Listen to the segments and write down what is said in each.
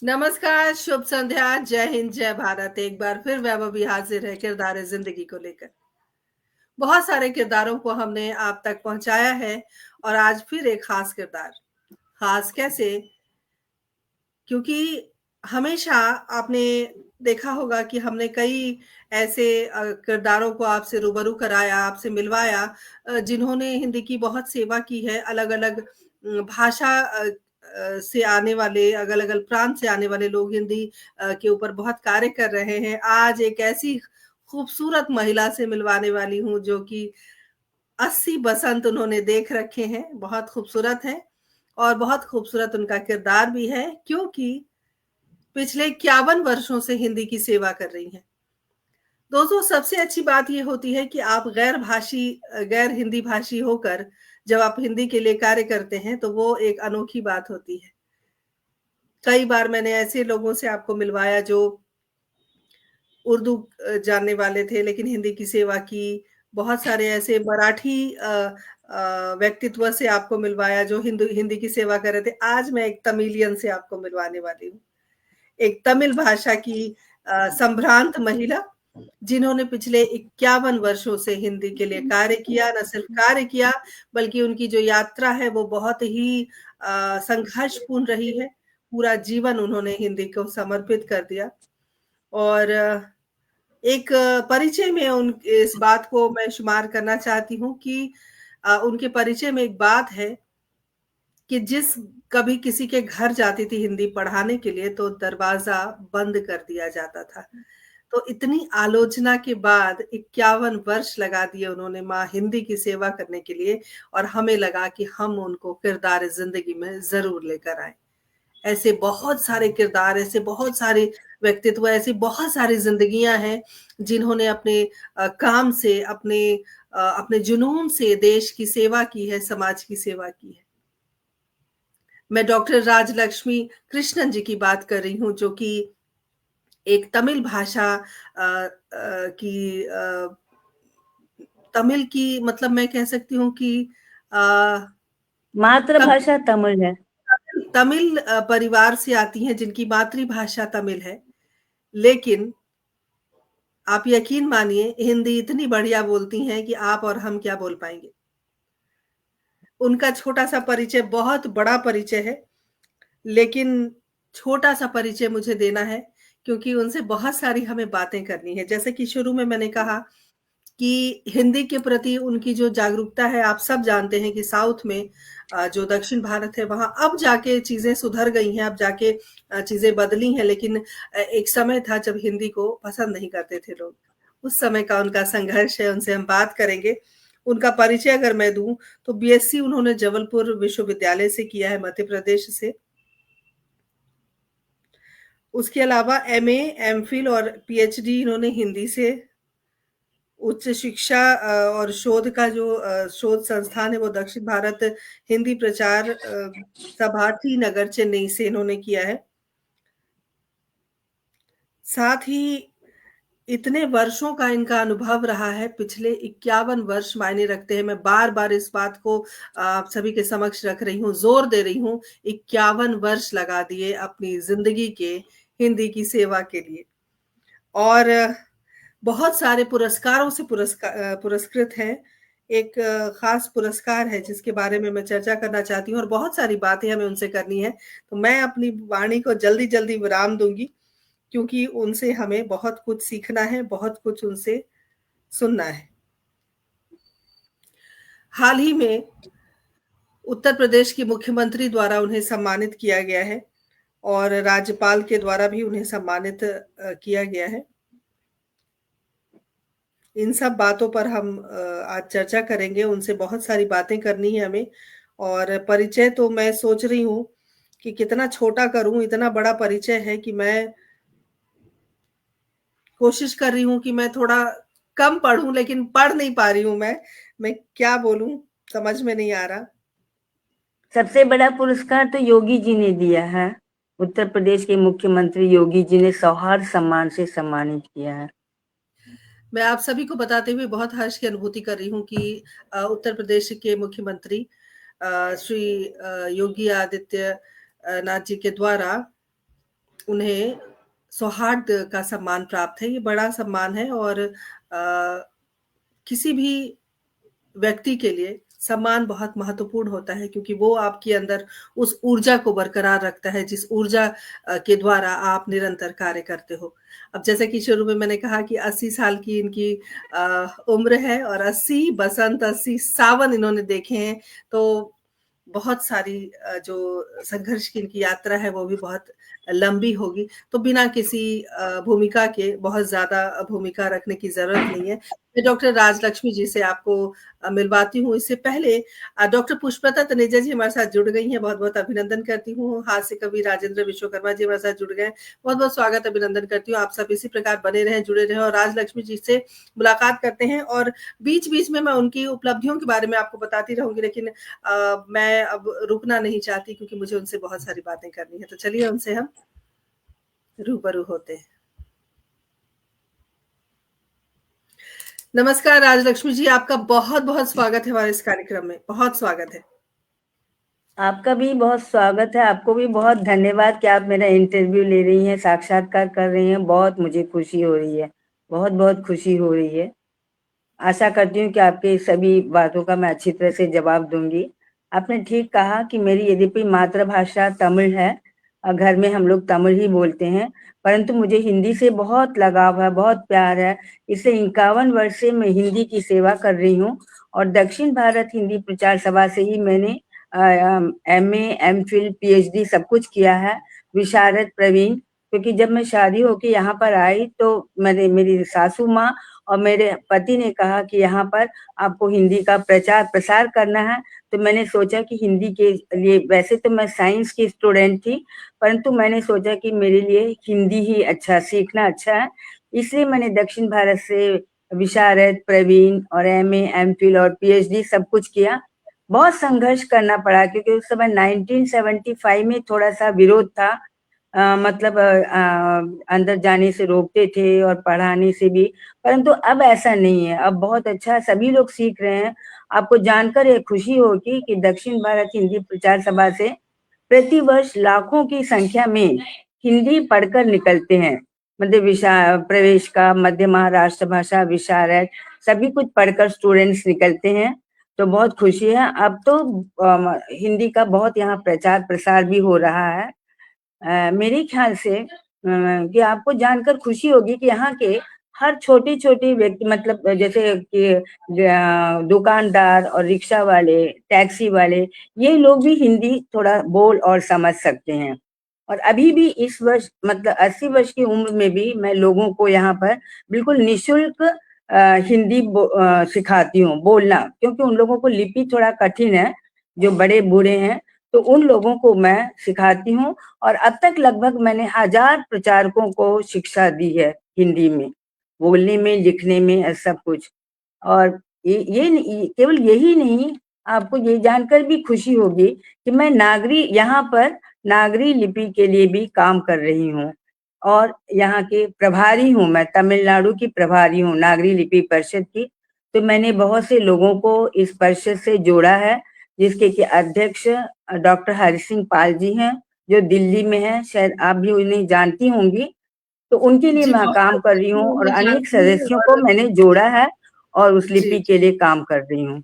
नमस्कार, शुभ संध्या, जय हिंद, जय भारत। एक बार फिर वैभव भी हाजिर है किरदार ज़िंदगी को लेकर। बहुत सारे किरदारों को हमने आप तक पहुँचाया है और आज फिर एक ख़ास किरदार। ख़ास कैसे? क्योंकि हमेशा आपने देखा होगा कि हमने कई ऐसे किरदारों को आपसे रूबरू कराया, आपसे मिलवाया जिन्होंने हिंदी की बहुत सेवा की है, अलग-अलग भाषा से आने वाले, अलग-अलग प्रांत से आने वाले लोग हिंदी के ऊपर बहुत कार्य कर रहे हैं। आज एक ऐसी खूबसूरत महिला से मिलवाने वाली हूँ जो कि 80 बसंत उन्होंने देख रखे हैं, बहुत खूबसूरत हैं और बहुत खूबसूरत उनका किरदार भी है क्योंकि पिछले 51 वर्षों से हिंदी की सेवा कर रही हैं। दोस्तों, सबसे अच्छी बात ये होती है कि आप गैर हिंदी भाषी होकर जब आप हिंदी के लिए कार्य करते हैं, तो वो एक अनोखी बात होती है। कई बार मैंने ऐसे लोगों से आपको मिलवाया जो उर्दू जानने वाले थे लेकिन हिंदी की सेवा की। बहुत सारे ऐसे मराठी व्यक्तित्व से आपको मिलवाया जो हिंदी की सेवा कर रहे थे। आज मैं एक तमिलियन से आपको मिलवाने वाली हूँ। एक तमिल भाषा की संभ्रांत महिला, जिन्होंने पिछले 51 वर्षों से हिंदी के लिए कार्य किया, न सिर्फ कार्य किया, बल्कि उनकी जो यात्रा है वो बहुत ही संघर्षपूर्ण रही है। पूरा जीवन उन्होंने हिंदी को समर्पित कर दिया और एक परिचय में उन इस बात को मैं शुमार करना चाहती हूँ कि उनके परिचय में एक बात है कि कभी किसी के घर जाती थी हिंदी पढ़ाने के लिए तो दरवाज़ा बंद कर दिया जाता था। तो इतनी आलोचना के बाद 51 वर्ष लगा दिए उन्होंने माँ हिंदी की सेवा करने के लिए और हमें लगा कि हम उनको किरदार ज़िंदगी में ज़रूर लेकर आएँ। ऐसे बहुत सारे किरदार, ऐसे बहुत सारे व्यक्तित्व, ऐसी बहुत सारी ज़िंदगियाँ हैं, जिन्होंने अपने काम से, अपने जुनून से देश की सेवा की है, समाज की सेवा की है। मैं डॉक्टर राजलक्ष्मी कृष्णन जी की बात कर रही हूँ, जो कि एक तमिल भाषा की तमिल की मतलब मैं कह सकती हूँ कि अ, तमिल मातृभाषा तमिल है। तमिल परिवार से आती हैं जिनकी मातृभाषा तमिल है। लेकिन आप यकीन मानिए हिंदी इतनी बढ़िया बोलती हैं कि आप और हम क्या बोल पाएँगे। उनका छोटा-सा परिचय बहुत बड़ा परिचय है, लेकिन छोटा-सा परिचय मुझे देना है क्योंकि उनसे बहुत सारी हमें बातें करनी है। जैसे कि शुरू में मैंने कहा कि हिंदी के प्रति उनकी जो जागरूकता है, आप सब जानते हैं कि साउथ में जो दक्षिण भारत है, वहाँ अब जाके चीज़ें सुधर गई हैं, अब जाके चीज़ें बदली हैं, लेकिन एक समय था जब हिंदी को पसंद नहीं करते थे लोग। उस समय का उनका संघर्ष है, उनसे हम बात करेंगे। उनका परिचय अगर मैं दूँ, तो बीएससी उन्होंने जबलपुर विश्वविद्यालय से किया है, मध्य प्रदेश से। उसके अलावा एमए, एमफिल और पीएचडी इन्होंने हिंदी से उच्च शिक्षा और शोध का जो शोध संस्थान है वो दक्षिण भारत हिंदी प्रचार सभा टी नगर चेन्नई से इन्होंने किया है। साथ ही इतने वर्षों का इनका अनुभव रहा है, पिछले 51 वर्ष मायने रखते हैं। मैं बार-बार इस बात को आप सभी के समक्ष रख रही हूँ, ज़ोर दे रही हूँ, 51 वर्ष लगा दिए अपनी ज़िंदगी के हिंदी की सेवा के लिए और बहुत सारे पुरस्कारों से पुरस्कृत हैं। एक ख़ास पुरस्कार है जिसके बारे में मैं चर्चा करना चाहती हूँ और बहुत सारी बातें हमें उनसे करनी है। तो मैं अपनी वाणी को जल्दी-जल्दी विराम दूँगी क्योंकि उनसे हमें बहुत कुछ सीखना है, बहुत कुछ उनसे सुनना है। हाल ही में उत्तर प्रदेश के मुख्यमंत्री द्वारा उन्हें सम्मानित किया गया है और राज्यपाल के द्वारा भी उन्हें सम्मानित किया गया है। इन सब बातों पर हम आज चर्चा करेंगे, उनसे बहुत सारी बातें करनी है हमें और परिचय तो मैं सोच रही हूँ कि कितना छोटा करूँ, इतना बड़ा परिचय है कि मैं कोशिश कर रही हूँ कि मैं थोड़ा कम पढ़ूँ लेकिन पढ़ नहीं पा रही हूँ मैं क्या बोलूँ समझ में नहीं आ रहा। सबसे बड़ा पुरस्कार तो योगी जी ने दिया है। उत्तर प्रदेश के मुख्यमंत्री योगी जी ने सौहार्द सम्मान से सम्मानित किया है। मैं आप सभी को बताते हुए बहुत हर्ष की अनुभूति कर रही हूँ कि उत्तर प्रदेश के मुख्यमंत्री श्री योगी आदित्य नाथ जी के द्वारा उन्हें सौहार्द का सम्मान प्राप्त है। ये बड़ा सम्मान है और किसी भी व्यक्ति के लिए सम्मान बहुत महत्वपूर्ण होता है क्योंकि वो आपके अंदर उस ऊर्जा को बरकरार रखता है जिस ऊर्जा के द्वारा आप निरंतर कार्य करते हो। अब जैसे कि शुरू में मैंने कहा कि 80 साल की इनकी उम्र है और 80 बसंत, 80 सावन इन्होंने देखे हैं, तो बहुत सारी जो संघर्ष की इनकी यात्रा है वो भी बहुत लंबी होगी। तो बिना किसी भूमिका के बहुत ज़्यादा भूमिका रखने की ज़रूरत नहीं है। मैं डॉक्टर राजलक्ष्मी जी से आपको मिलवाती हूँ। इससे पहले डॉक्टर पुष्पलता तनेजा जी हमारे साथ जुड़ गई हैं, बहुत-बहुत अभिनंदन करती हूँ। हास्य कवि राजेंद्र विश्वकर्मा जी हमारे साथ जुड़ गए हैं, बहुत-बहुत स्वागत अभिनंदन करती हूँ। आप सब इसी प्रकार बने रहें, जुड़े रहें और राजलक्ष्मी जी से मुलाकात करते हैं और बीच-बीच में मैं उनकी उपलब्धियों के बारे में आपको बताती रहूँगी, लेकिन मैं अब रुकना नहीं चाहती क्योंकि मुझे उनसे बहुत सारी बातें करनी है। तो चलिए उनसे हम रूबरू होते हैं। नमस्कार राजलक्ष्मी जी, आपका बहुत-बहुत स्वागत है हमारे इस कार्यक्रम में, बहुत स्वागत है। आपका भी बहुत स्वागत है। आपको भी बहुत धन्यवाद कि आप मेरा इंटरव्यू ले रही हैं, साक्षात्कार कर रही हैं। बहुत मुझे खुशी हो रही है, बहुत-बहुत खुशी हो रही है। आशा करती हूँ कि आपकी सभी बातों का मैं अच्छी तरह से जवाब दूँगी। आपने ठीक कहा कि मेरी यद्यपि मातृभाषा तमिल है, घर में हम लोग तमिल ही बोलते हैं, परंतु मुझे हिंदी से बहुत लगाव है, बहुत प्यार है। इसलिए 51 वर्ष से मैं हिंदी की सेवा कर रही हूँ और दक्षिण भारत हिंदी प्रचार सभा से ही मैंने एमए, एमफिल, पीएचडी सब कुछ किया है, विशारद, प्रवीण। क्योंकि जब मैं शादी होके यहाँ पर आई तो मेरी सासू माँ और मेरे पति ने कहा कि यहाँ पर आपको हिंदी का प्रचार प्रसार करना है, तो मैंने सोचा कि हिंदी के लिए, वैसे तो मैं साइंस की स्टूडेंट थी, परंतु मैंने सोचा कि मेरे लिए हिंदी ही अच्छा, सीखना अच्छा है। इसलिए मैंने दक्षिण भारत से विशारद, प्रवीण और एमए, एमफिल और पीएचडी सब कुछ किया। बहुत संघर्ष करना पड़ा क्योंकि उस समय 1975 में थोड़ा-सा विरोध था। मतलब अंदर जाने से रोकते थे और पढ़ाने से भी, परंतु अब ऐसा नहीं है। अब बहुत अच्छा सभी लोग सीख रहे हैं। आपको जानकर ये खुशी होगी कि दक्षिण भारत हिंदी प्रचार सभा से प्रतिवर्ष लाखों की संख्या में हिंदी पढ़कर निकलते हैं। मतलब प्रवेश का, मध्य महाराष्ट्र भाषा, विशारद सभी कुछ पढ़कर स्टूडेंट्स निकलते हैं, तो बहुत खुशी है। अब तो हिंदी का बहुत यहाँ प्रचार प्रसार भी हो रहा है। मेरे ख्याल से कि आपको जानकर खुशी होगी कि यहाँ के हर छोटी-छोटी व्यक्ति, मतलब जैसे कि दुकानदार और रिक्शा वाले, टैक्सी वाले, ये लोग भी हिंदी थोड़ा बोल और समझ सकते हैं। और अभी भी इस वर्ष, मतलब 80 वर्ष की उम्र में भी मैं लोगों को यहाँ पर बिल्कुल निःशुल्क हिंदी सिखाती हूँ बोलना, क्योंकि उन लोगों को लिपि थोड़ा कठिन है, जो बड़े-बूढ़े हैं, तो उन लोगों को मैं सिखाती हूँ और अब तक लगभग मैंने 1000 प्रचारकों को शिक्षा दी है हिंदी में, बोलने में, लिखने में, सब कुछ। और ये केवल यही नहीं, आपको ये जानकर भी खुशी होगी कि मैं यहाँ पर नागरी लिपि के लिए भी काम कर रही हूँ और यहाँ के प्रभारी हूँ। मैं तमिलनाडु की प्रभारी हूँ नागरी लिपि परिषद की। तो मैंने बहुत से लोगों को इस परिषद से जोड़ा है, जिसके कि अध्यक्ष डॉक्टर हरि सिंह पाल जी हैं, जो दिल्ली में हैं, शायद आप भी उन्हें जानती होंगी। तो उनके लिए जी, मैं बहुत काम कर अच्छे रही हूँ से और मैं अनेक जानती हूँ सदस्यों को और मैंने जोड़ा है और उस जी, लिपि के लिए काम कर रही हूँ।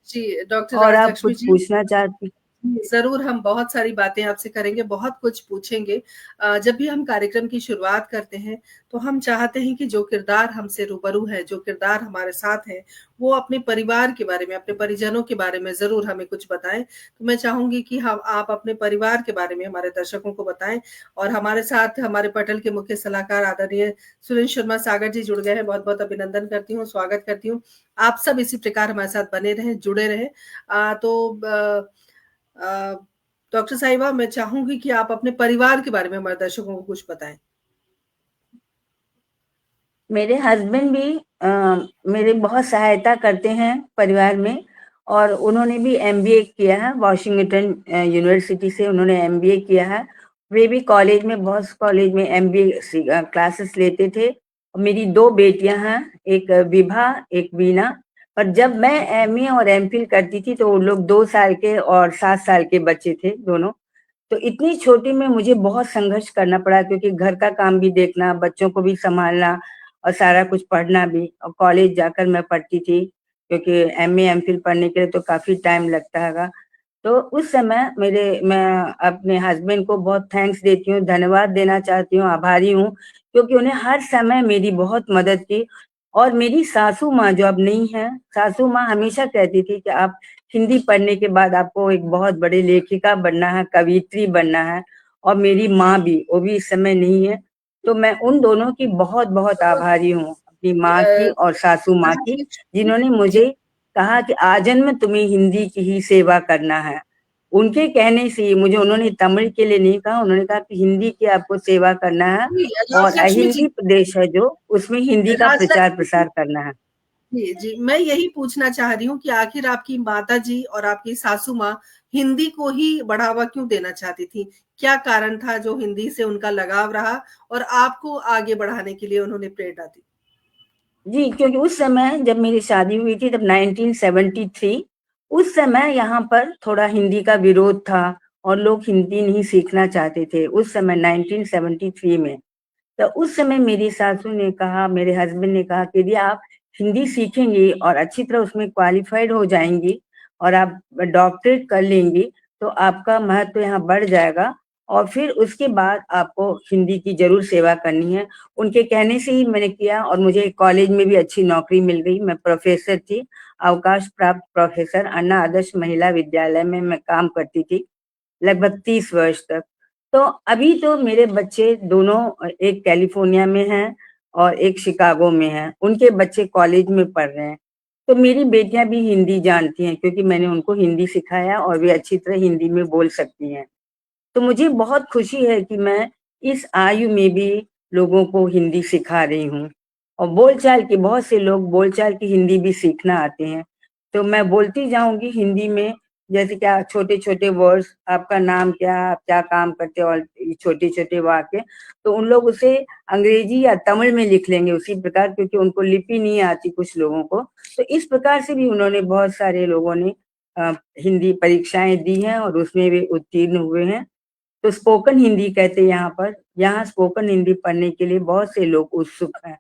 जी, डॉक्टर और आप राजलक्ष्मी कुछ जी पूछना चाहती? ज़रूर, हम बहुत सारी बातें आपसे करेंगे, बहुत कुछ पूछेंगे। जब भी हम कार्यक्रम की शुरुआत करते हैं, तो हम चाहते हैं कि जो किरदार हमसे रूबरू है, जो किरदार हमारे साथ है, वो अपने परिवार के बारे में, अपने परिजनों के बारे में ज़रूर हमें कुछ बताएँ। तो मैं चाहूँगी कि हम आप अपने परिवार के बारे में हमारे दर्शकों को बताएँ और हमारे साथ हमारे पटल के मुख्य सलाहकार आदरणीय सुरेंद्र शर्मा सागर जी जुड़ गए हैं, बहुत-बहुत अभिनंदन करती हूँ, स्वागत करती हूँ। आप सब इसी प्रकार हमारे साथ बने रहें, जुड़े रहें। तो अ, डॉक्टर साहिबा, मैं चाहूँगी कि आप अपने परिवार के बारे में हमारे दर्शकों को कुछ बताएँ। मेरे हस्बैंड भी मेरे बहुत सहायता करते हैं परिवार में, और उन्होंने भी एमबीए किया है वाशिंगटन यूनिवर्सिटी से, उन्होंने एमबीए किया है। वे भी कॉलेज में, बहुत कॉलेज में एमबीए क्लासेस लेते थे। और मेरी 2 बेटियां हैं, एक विभा, एक वीना। पर जब मैं एमए और एमफिल करती थी तो वो लोग 2 साल के और 7 साल के बच्चे थे दोनों। तो इतनी छोटी में मुझे बहुत संघर्ष करना पड़ा, क्योंकि घर का काम भी देखना, बच्चों को भी संभालना और सारा कुछ पढ़ना भी, और कॉलेज जाकर मैं पढ़ती थी, क्योंकि एमए एमफिल पढ़ने के लिए तो काफी टाइम लगता है। तो उस समय मैं अपने हस्बैंड को बहुत थैंक्स देती हूँ, धन्यवाद देना चाहती हूँ, आभारी हूँ, क्योंकि उन्हें हर समय मेरी बहुत मदद की। और मेरी सासू माँ जो अब नहीं है, सासू माँ हमेशा कहती थी कि आप हिंदी पढ़ने के बाद आपको एक बहुत बड़ी लेखिका बनना है, कवियत्री बनना है। और मेरी माँ भी, वो भी इस समय नहीं है, तो मैं उन दोनों की बहुत बहुत आभारी हूँ, अपनी माँ की और सासू माँ की, जिन्होंने जी, मुझे कहा कि आजन्म तुम्हें हिंदी की ही सेवा करना है। उनके कहने से मुझे, उन्होंने तमिल के लिए नहीं कहा, उन्होंने कहा कि हिंदी की आपको सेवा करना है, जी, और राजलक्ष्मी जी, अहिंदी प्रदेश है जो, उसमें हिंदी का प्रचार राजलक्ष्मी जी, प्रसार करना है। जी, जी, मैं यही पूछना चाह रही हूँ कि आखिर आपकी माताजी और आपकी सासू माँ हिंदी को ही बढ़ावा क्यों देना चाहती थी? क्या कारण था जो हिंदी से उनका लगाव रहा और आपको आगे बढ़ाने के लिए उन्होंने प्रेरणा दी? जी, क्योंकि उस समय जब मेरी शादी हुई थी, तब 1973, उस समय यहाँ पर थोड़ा हिंदी का विरोध था और लोग हिंदी नहीं सीखना चाहते थे, उस समय 1973 में। तो उस समय मेरी सासू ने कहा, मेरे हस्बैंड ने कहा कि यदि आप हिंदी सीखेंगी और अच्छी तरह उसमें क्वालिफाइड हो जाएंगी और आप डॉक्टरेट कर लेंगी, तो आपका महत्व यहाँ बढ़ जाएगा, और फिर उसके बाद आपको हिंदी की जरूर सेवा करनी है। उनके कहने से ही मैंने किया, और मुझे कॉलेज में भी अच्छी नौकरी मिल गई। मैं प्रोफेसर थी, अवकाश प्राप्त प्रोफेसर, अन्ना आदर्श महिला विद्यालय में मैं काम करती थी लगभग 30 वर्ष तक। तो अभी तो मेरे बच्चे दोनों, एक कैलिफोर्निया में हैं और एक शिकागो में हैं, उनके बच्चे कॉलेज में पढ़ रहे हैं। तो मेरी बेटियां भी हिंदी जानती हैं, क्योंकि मैंने उनको हिंदी सिखाया और वे अच्छी तरह हिंदी में बोल सकती हैं। तो मुझे बहुत खुशी है कि मैं इस आयु में भी लोगों को हिंदी सिखा रही हूँ, और बोलचाल की, बहुत से लोग बोलचाल की हिंदी भी सीखना आते हैं, तो मैं बोलती जाऊंगी हिंदी में। जैसे क्या छोटे छोटे वर्ड्स, आपका नाम क्या, आप क्या काम करते हो, और छोटे छोटे वाक्य, तो उन लोग उसे अंग्रेजी या तमिल में लिख लेंगे उसी प्रकार, क्योंकि उनको लिपि नहीं आती कुछ लोगों को। तो इस प्रकार से भी उन्होंने, बहुत सारे लोगों ने हिंदी परीक्षाएं दी हैं और उसमें वे उत्तीर्ण हुए हैं। तो स्पोकन हिंदी कहते हैं यहाँ पर, यहाँ स्पोकन हिंदी पढ़ने के लिए बहुत से लोग उत्सुक हैं,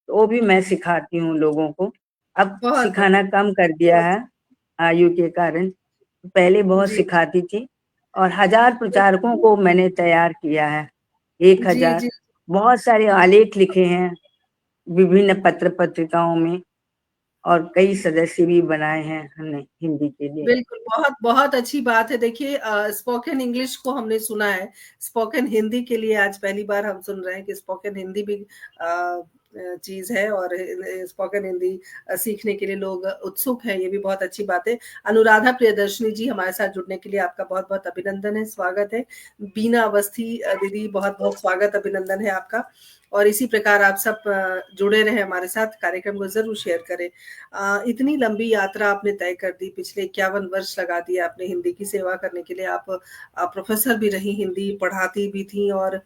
तो वो भी मैं सिखाती हूँ लोगों को। अब बहुत सिखाना बढ़िया, कम कर दिया बहुत है आयु के कारण, पहले बहुत जी, सिखाती थी, और 1000 प्रचारकों को मैंने तैयार किया है, जी, 1000। जी। बहुत सारे आलेख लिखे हैं विभिन्न पत्र पत्रिकाओं में, और कई सदस्य भी बनाए हैं हमने हिंदी के लिए। बिल्कुल, बहुत बहुत अच्छी बात है। देखिए स्पोकन इंग्लिश को हमने सुना है, स्पोकन हिंदी के लिए आज पहली बार हम सुन रहे हैं कि स्पोकन हिंदी भी चीज़ है और स्पोकन हिंदी सीखने के लिए लोग उत्सुक हैं, ये भी बहुत अच्छी बात है। अनुराधा प्रियदर्शनी जी हमारे साथ जुड़ने के लिए आपका बहुत-बहुत अभिनंदन है, स्वागत है। बीना अवस्थी दीदी बहुत-बहुत स्वागत, अभिनंदन है आपका और इसी प्रकार आप सब जुड़े रहें हमारे साथ, कार्यक्रम को ज़रूर शेयर करें। इतनी लंबी यात्रा आपने तय कर दी, पिछले 51 वर्ष लगा दिए आपने हिंदी की सेवा करने के लिए। आप प्रोफ़ेसर भी रही, हिंदी पढ़ाती भी थीं और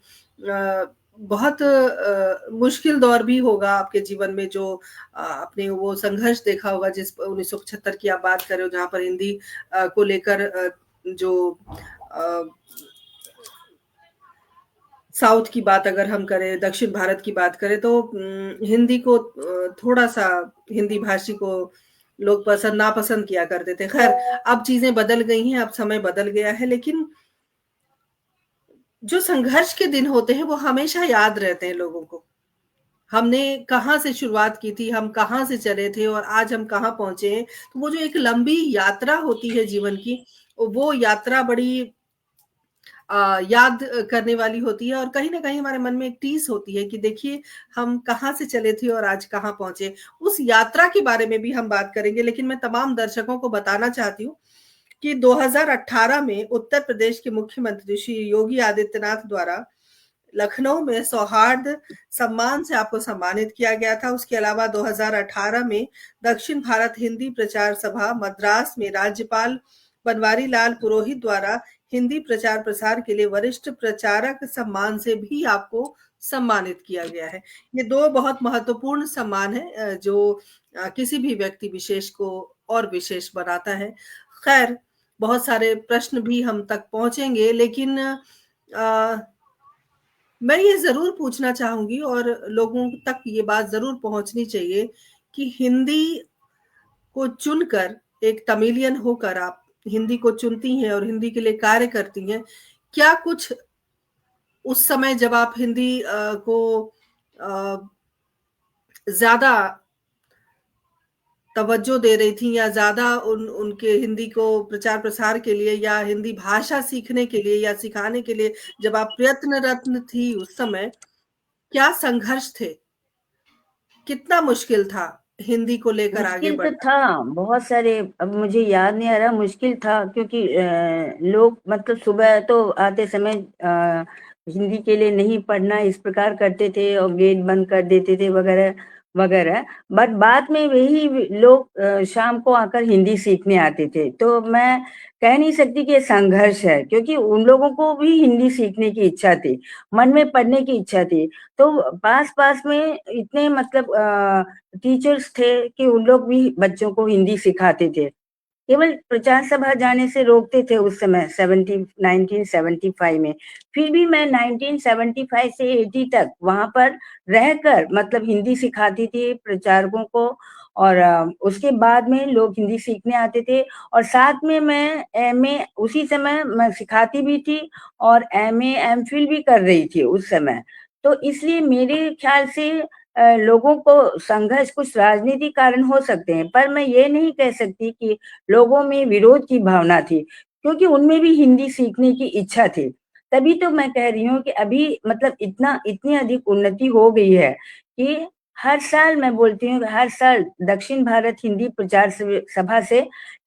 बहुत मुश्किल दौर भी होगा आपके जीवन में जो आपने वो संघर्ष देखा होगा जिस 1975 की आप बात कर रहे हो, जहाँ पर हिंदी को लेकर जो अ, साउथ की बात अगर हम करें, दक्षिण भारत की बात करें तो हिंदी को थोड़ा-सा हिंदी भाषी को लोग नापसंद किया करते थे। ख़ैर अब चीज़ें बदल गई हैं, अब समय बदल गया है, लेकिन जो संघर्ष के दिन होते हैं वो हमेशा याद रहते हैं लोगों को। हमने कहाँ से शुरुआत की थी, हम कहाँ से चले थे और आज हम कहाँ पहुँचे हैं। तो वो जो एक लंबी यात्रा होती है जीवन की, वो यात्रा बड़ी याद करने वाली होती है और कहीं न कहीं हमारे मन में एक टीस होती है कि देखिए हम कहाँ से चले थे और आज कहाँ पहुँचे। उस यात्रा के बारे में भी हम बात करेंगे, लेकिन मैं तमाम दर्शकों को बताना चाहती हूँ कि 2018 में उत्तर प्रदेश के मुख्यमंत्री श्री योगी आदित्यनाथ द्वारा लखनऊ में सौहार्द सम्मान से आपको सम्मानित किया गया था। उसके अलावा 2018 में दक्षिण भारत हिंदी प्रचार सभा मद्रास में राज्यपाल बनवारी लाल पुरोहित द्वारा हिंदी प्रचार प्रसार के लिए वरिष्ठ प्रचारक सम्मान से भी आपको सम्मानित किया गया है। ये 2 बहुत महत्वपूर्ण सम्मान हैं जो किसी भी व्यक्ति विशेष को और विशेष बनाता है। खैर बहुत सारे प्रश्न भी हम तक पहुँचेंगे, लेकिन मैं ये ज़रूर पूछना चाहूँगी और लोगों तक ये बात ज़रूर पहुँचनी चाहिए कि हिंदी को चुनकर, एक तमिलियन होकर आप हिंदी को चुनती हैं और हिंदी के लिए कार्य करती हैं। क्या कुछ उस समय जब आप हिंदी को ज़्यादा तवज्जो दे रही थी या ज़्यादा उनके हिंदी को प्रचार-प्रसार के लिए या हिंदी भाषा सीखने के लिए या सिखाने के लिए जब आप प्रयत्नरत थी उस समय, क्या संघर्ष थे? कितना मुश्किल था हिंदी को लेकर आगे मुश्किल तो बढ़ना? था, बहुत सारे, अब मुझे याद नहीं आ रहा, मुश्किल था क्योंकि लोग मतलब सुबह तो आते समय हिंदी के लिए नहीं पढ़ना इस प्रकार करते थे और गेट बंद कर देते थे वगैरह वगैरह। बट बाद में वही लोग शाम को आकर हिंदी सीखने आते थे, तो मैं कह नहीं सकती कि ये संघर्ष है, क्योंकि उन लोगों को भी हिंदी सीखने की इच्छा थी, मन में पढ़ने की इच्छा थी। तो पास-पास में इतने मतलब टीचर्स थे कि उन लोग भी बच्चों को हिंदी सिखाते थे। केवल प्रचार सभा जाने से रोकते थे उस समय 1975 में। फिर भी मैं 1975 से 80 तक वहाँ पर रहकर मतलब हिंदी सिखाती थी प्रचारकों को, और उसके बाद में लोग हिंदी सीखने आते थे, और साथ में मैं एमए उसी समय मैं सिखाती भी थी और एमए, एमफिल भी कर रही थी उस समय। तो इसलिए मेरे ख्याल से लोगों को संघर्ष कुछ राजनीतिक कारण हो सकते हैं, पर मैं ये नहीं कह सकती कि लोगों में विरोध की भावना थी, क्योंकि उनमें भी हिंदी सीखने की इच्छा थी। तभी तो मैं कह रही हूँ कि अभी मतलब इतनी अधिक उन्नति हो गई है कि हर साल मैं बोलती हूँ कि हर साल दक्षिण भारत हिंदी प्रचार सभा से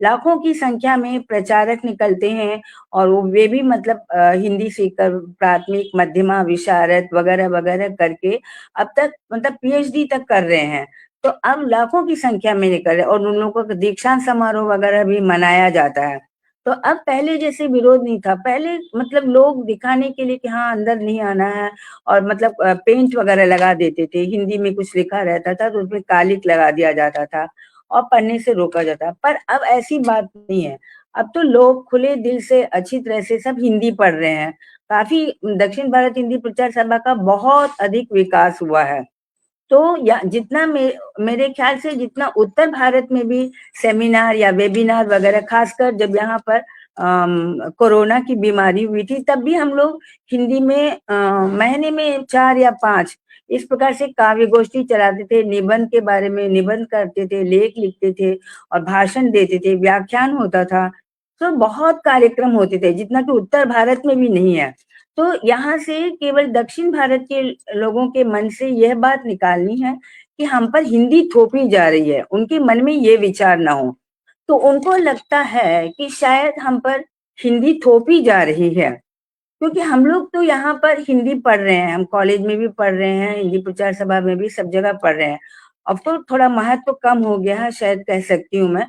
लाखों की संख्या में प्रचारक निकलते हैं, और वे भी मतलब हिंदी सीखकर प्राथमिक, मध्यमा, विशारद वगैरह वगैरह करके अब तक मतलब पीएचडी तक कर रहे हैं। तो अब लाखों की संख्या में निकल रहे हैं, और उन लोगों का दीक्षांत समारोह वगैरह भी मनाया जाता है। तो अब पहले जैसे विरोध नहीं था, पहले मतलब लोग दिखाने के लिए कि हाँ अंदर नहीं आना है, और मतलब पेंट वगैरह लगा देते थे, हिंदी में कुछ लिखा रहता था तो उसमें कालिक लगा दिया जाता था और पढ़ने से रोका जाता। पर अब ऐसी बात नहीं है, अब तो लोग खुले दिल से अच्छी तरह से सब हिंदी पढ़ रहे हैं। काफी दक्षिण भारत हिंदी प्रचार सभा का बहुत अधिक विकास हुआ है। तो या जितना मेरे ख्याल से जितना उत्तर भारत में भी सेमिनार या वेबिनार वगैरह, खासकर जब यहाँ पर कोरोना की बीमारी हुई थी, तब भी हम लोग हिंदी में महीने में 4 या 5 इस प्रकार से काव्य गोष्ठी चलाते थे, निबंध के बारे में निबंध करते थे, लेख लिखते थे और भाषण देते थे, व्याख्यान होता था। तो बहुत कार्यक्रम होते थे, जितना कि उत्तर भारत में भी नहीं है। तो यहाँ से केवल दक्षिण भारत के लोगों के मन से यह बात निकालनी है कि हम पर हिंदी थोपी जा रही है, उनके मन में ये विचार ना हो। तो उनको लगता है कि शायद हम पर हिंदी थोपी जा रही है, क्योंकि हम लोग तो यहाँ पर हिंदी पढ़ रहे हैं, हम कॉलेज में भी पढ़ रहे हैं, हिंदी प्रचार सभा में भी सब जगह पढ़ रहे हैं। अब तो थोड़ा महत्व कम हो गया है, शायद कह सकती हूँ मैं।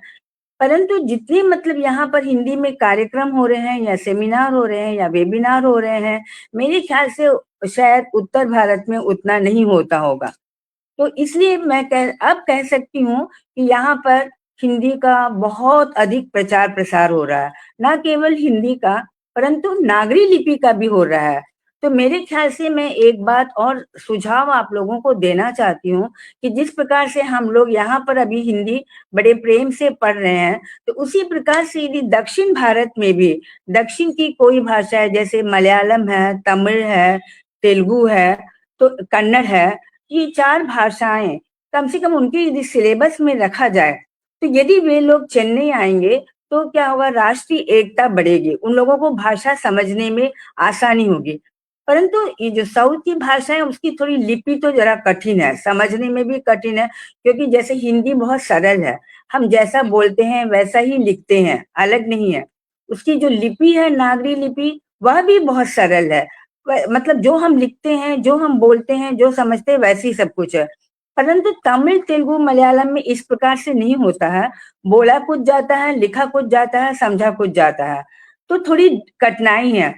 परंतु जितने मतलब यहाँ पर हिंदी में कार्यक्रम हो रहे हैं या सेमिनार हो रहे हैं या वेबिनार हो रहे हैं, मेरे ख्याल से शायद उत्तर भारत में उतना नहीं होता होगा। तो इसलिए मैं अब कह सकती हूँ कि यहाँ पर हिंदी का बहुत अधिक प्रचार प्रसार हो रहा है। ना केवल हिंदी का, परंतु नागरी लिपि का भी हो रहा है। तो मेरे ख्याल से मैं एक बात और सुझाव आप लोगों को देना चाहती हूँ कि जिस प्रकार से हम लोग यहाँ पर अभी हिंदी बड़े प्रेम से पढ़ रहे हैं, तो उसी प्रकार से यदि दक्षिण भारत में भी दक्षिण की कोई भाषा है, जैसे मलयालम है, तमिल है, तेलुगु है, तो कन्नड़ है, ये 4 भाषाएं कम से कम उनके यदि सिलेबस में रखा जाए, तो यदि वे लोग चेन्नई आएंगे तो क्या होगा, राष्ट्रीय एकता बढ़ेगी, उन लोगों को भाषा समझने में आसानी होगी। परंतु ये जो साउथ की भाषा है उसकी थोड़ी लिपि तो जरा कठिन है, समझने में भी कठिन है, क्योंकि जैसे हिंदी बहुत सरल है, हम जैसा बोलते हैं वैसा ही लिखते हैं, अलग नहीं है। उसकी जो लिपि है, नागरी लिपि, वह भी बहुत सरल है, मतलब जो हम लिखते हैं, जो हम बोलते हैं, जो समझते हैं वैसे ही सब कुछ है। परंतु तमिल, तेलुगु, मलयालम में इस प्रकार से नहीं होता है, बोला कुछ जाता है, लिखा कुछ जाता है, समझा कुछ जाता है, तो थोड़ी कठिनाई है।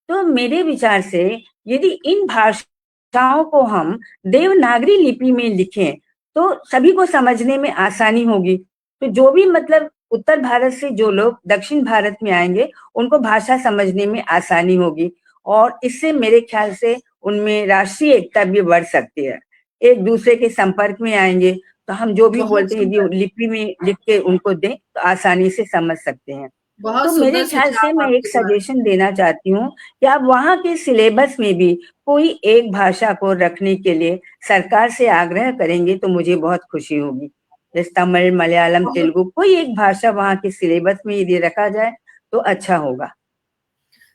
तो मेरे विचार से यदि इन भाषाओं को हम देवनागरी लिपि में लिखें तो सभी को समझने में आसानी होगी। तो जो भी मतलब उत्तर भारत से जो लोग दक्षिण भारत में आएंगे उनको भाषा समझने में आसानी होगी और इससे मेरे ख्याल से उनमें राष्ट्रीय एकता भी बढ़ सकती है। एक दूसरे के संपर्क में आएंगे तो हम जो भी बहुत बोलते हैं सुंदर, यदि लिपि में लिख के उनको दें तो आसानी से समझ सकते हैं। तो बहुत मेरे सुंदर ख्याल से सुझाव मैं एक आपके द्वारा। सजेशन देना चाहती हूँ कि आप वहाँ के सिलेबस में भी कोई एक भाषा को रखने के लिए सरकार से आग्रह करेंगे तो मुझे बहुत खुशी होगी। जैसे तमिल, मलयालम, बहुत तेलुगु कोई एक भाषा वहाँ के सिलेबस में यदि रखा जाए तो अच्छा होगा।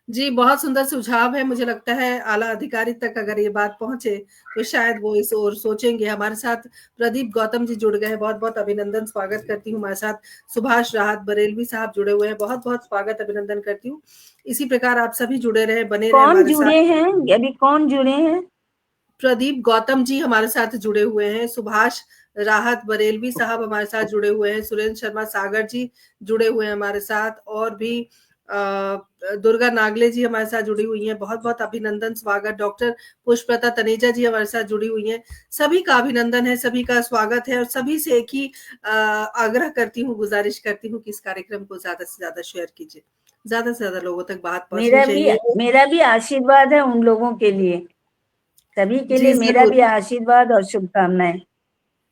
जी, बहुत सुंदर सुझाव है। मुझे लगता है आला अधिकारी तक अगर ये बात पहुँचे, तो शायद वो इस ओर सोचेंगे। हमारे साथ प्रदीप गौतम जी जुड़ गए हैं, बहुत-बहुत अभिनंदन, स्वागत करती हूँ। हमारे साथ सुभाष राहत बरेलवी साहब जुड़े हुए हैं, बहुत-बहुत स्वागत, अभिनंदन करती हूँ। इसी प्रकार आप सभी जुड़े रहें, बने रहें कौन हमारे साथ। जुड़े हैं? अभी कौन जुड़े हैं? प्रदीप गौतम जी हमारे साथ जुड़े हुए हैं, सुभाष राहत बरेलवी साहब हमारे साथ जुड़े हुए हैं, सुरेंद्र शर्मा सागर जी जुड़े हुए हैं हमारे साथ, और भी दुर्गा नागले जी हमारे साथ जुड़ी हुई हैं। बहुत-बहुत अभिनंदन, स्वागत। डॉक्टर पुष्पलता तनेजा जी हमारे साथ जुड़ी हुई हैं। सभी का अभिनंदन है, सभी का स्वागत है और सभी से एक ही आग्रह करती हूँ, गुजारिश करती हूँ कि इस कार्यक्रम को ज़्यादा से ज़्यादा शेयर कीजिए। ज़्यादा से ज़्यादा लोगों तक बात पहुँचनी चाहिए। मेरा भी आशीर्वाद है उन लोगों के लिए, सभी के जी, लिए मेरा ज़रूर। भी आशीर्वाद और शुभकामनाएं।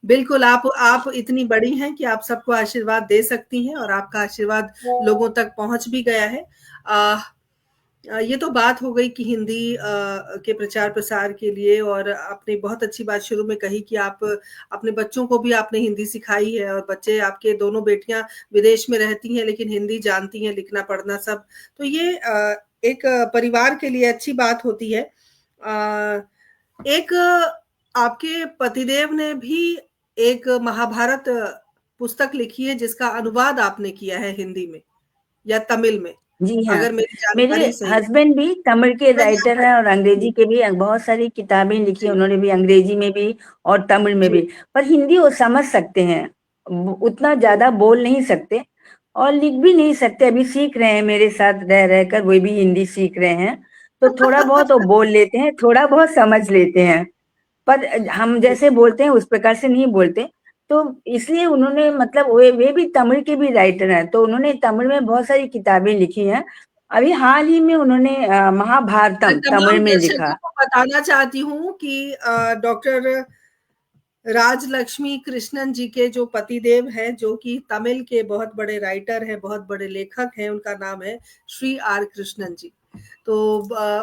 बिल्कुल, आप इतनी बड़ी हैं कि आप सबको आशीर्वाद दे सकती हैं और आपका आशीर्वाद लोगों तक पहुँच भी गया है। अ ये तो बात हो गई कि हिंदी के प्रचार-प्रसार के लिए, और आपने बहुत अच्छी बात शुरू में कही कि आप अपने बच्चों को भी आपने हिंदी सिखाई है, और बच्चे आपके दोनों बेटियाँ विदेश में रहती हैं, लेकिन हिंदी जानती हैं, लिखना-पढ़ना सब। तो ये एक परिवार के लिए अच्छी बात होती है। एक आपके पतिदेव ने भी एक महाभारत पुस्तक लिखी है जिसका अनुवाद आपने किया है हिंदी में या तमिल में, जी हाँ, अगर मेरी मेरे जानकारी सही है। हस्बैंड भी तमिल के मैं राइटर जानता हैं और जी, अंग्रेजी के भी बहुत सारी किताबें लिखी हैं जी, उन्होंने भी, अंग्रेजी में भी और तमिल में जी, भी। पर हिंदी वो समझ सकते हैं, उतना जी। ज्यादा बोल नहीं सकते और लिख भी नहीं सकते। अभी सीख रहे हैं मेरे साथ रह रहकर, वो भी हिंदी सीख रहे हैं। तो थोड़ा बहुत वो बोल लेते हैं, थोड़ा बहुत समझ लेते हैं, पर हम जी, जैसे बोलते हैं उस प्रकार से नहीं बोलते। तो इसलिए उन्होंने मतलब वे भी तमिल के भी राइटर हैं, तो उन्होंने तमिल में बहुत सारी किताबें लिखी हैं। अभी हाल ही में उन्होंने मैं महाभारतम तमिल तमाम में दर्शकों लिखा। को बताना चाहती हूँ कि डॉक्टर राजलक्ष्मी कृष्णन जी के जो पतिदेव हैं, जो कि तमिल के बहुत बड़े राइटर हैं, बहुत बड़े लेखक हैं, उनका नाम है श्री आर कृष्णन जी। तो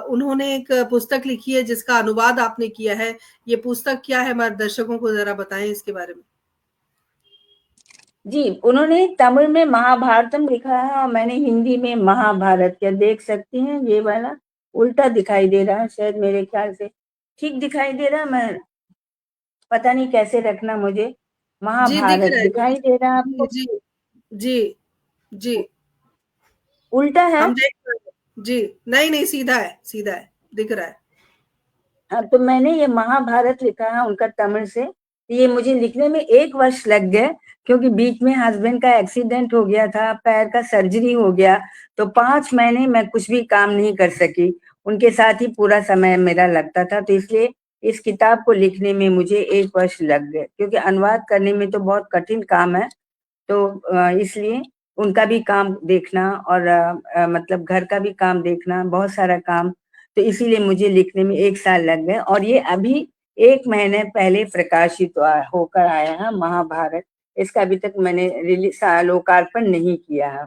उन्होंने एक पुस्तक लिखी है जिसका अनुवाद आपने किया है। ये पुस्तक क्या है, हमारे दर्शकों को ज़रा बताएँ इसके बारे में? जी, उन्होंने तमिल में महाभारतम लिखा है और मैंने हिंदी में महाभारत। क्या देख सकती हैं ये वाला उल्टा दिखाई दे रहा है शायद, मेरे ख्याल से ठीक दिखाई दे रहा है। मैं पता नहीं कैसे रखना मुझे। जी, दिख महाभारत रहा है, दिखाई दे रहा है जी, आपको? जी, जी, जी, उल्टा है। हम देख रहे हैं। जी, नहीं, सीधा है, दिख रहा है। हाँ, तो मैंने ये महाभारत लिखा है उनका तमिल से। ये मुझे लिखने में 1 वर्ष लग गया क्योंकि बीच में हस्बैंड का एक्सीडेंट हो गया था, पैर का सर्जरी हो गया, तो 5 महीने मैं कुछ भी काम नहीं कर सकी। उनके साथ ही पूरा समय मेरा लगता था, तो इसलिए इस किताब को लिखने में मुझे 1 वर्ष लग गए, क्योंकि अनुवाद करने में तो बहुत कठिन काम है। तो इसलिए उनका भी काम देखना और मतलब घर का भी काम देखना, बहुत सारा काम, तो इसीलिए मुझे लिखने में 1 साल लग गए और ये अभी 1 महीने पहले प्रकाशित होकर आया है महाभारत। इसका अभी तक मैंने रिलीज लोकार्पण नहीं किया है।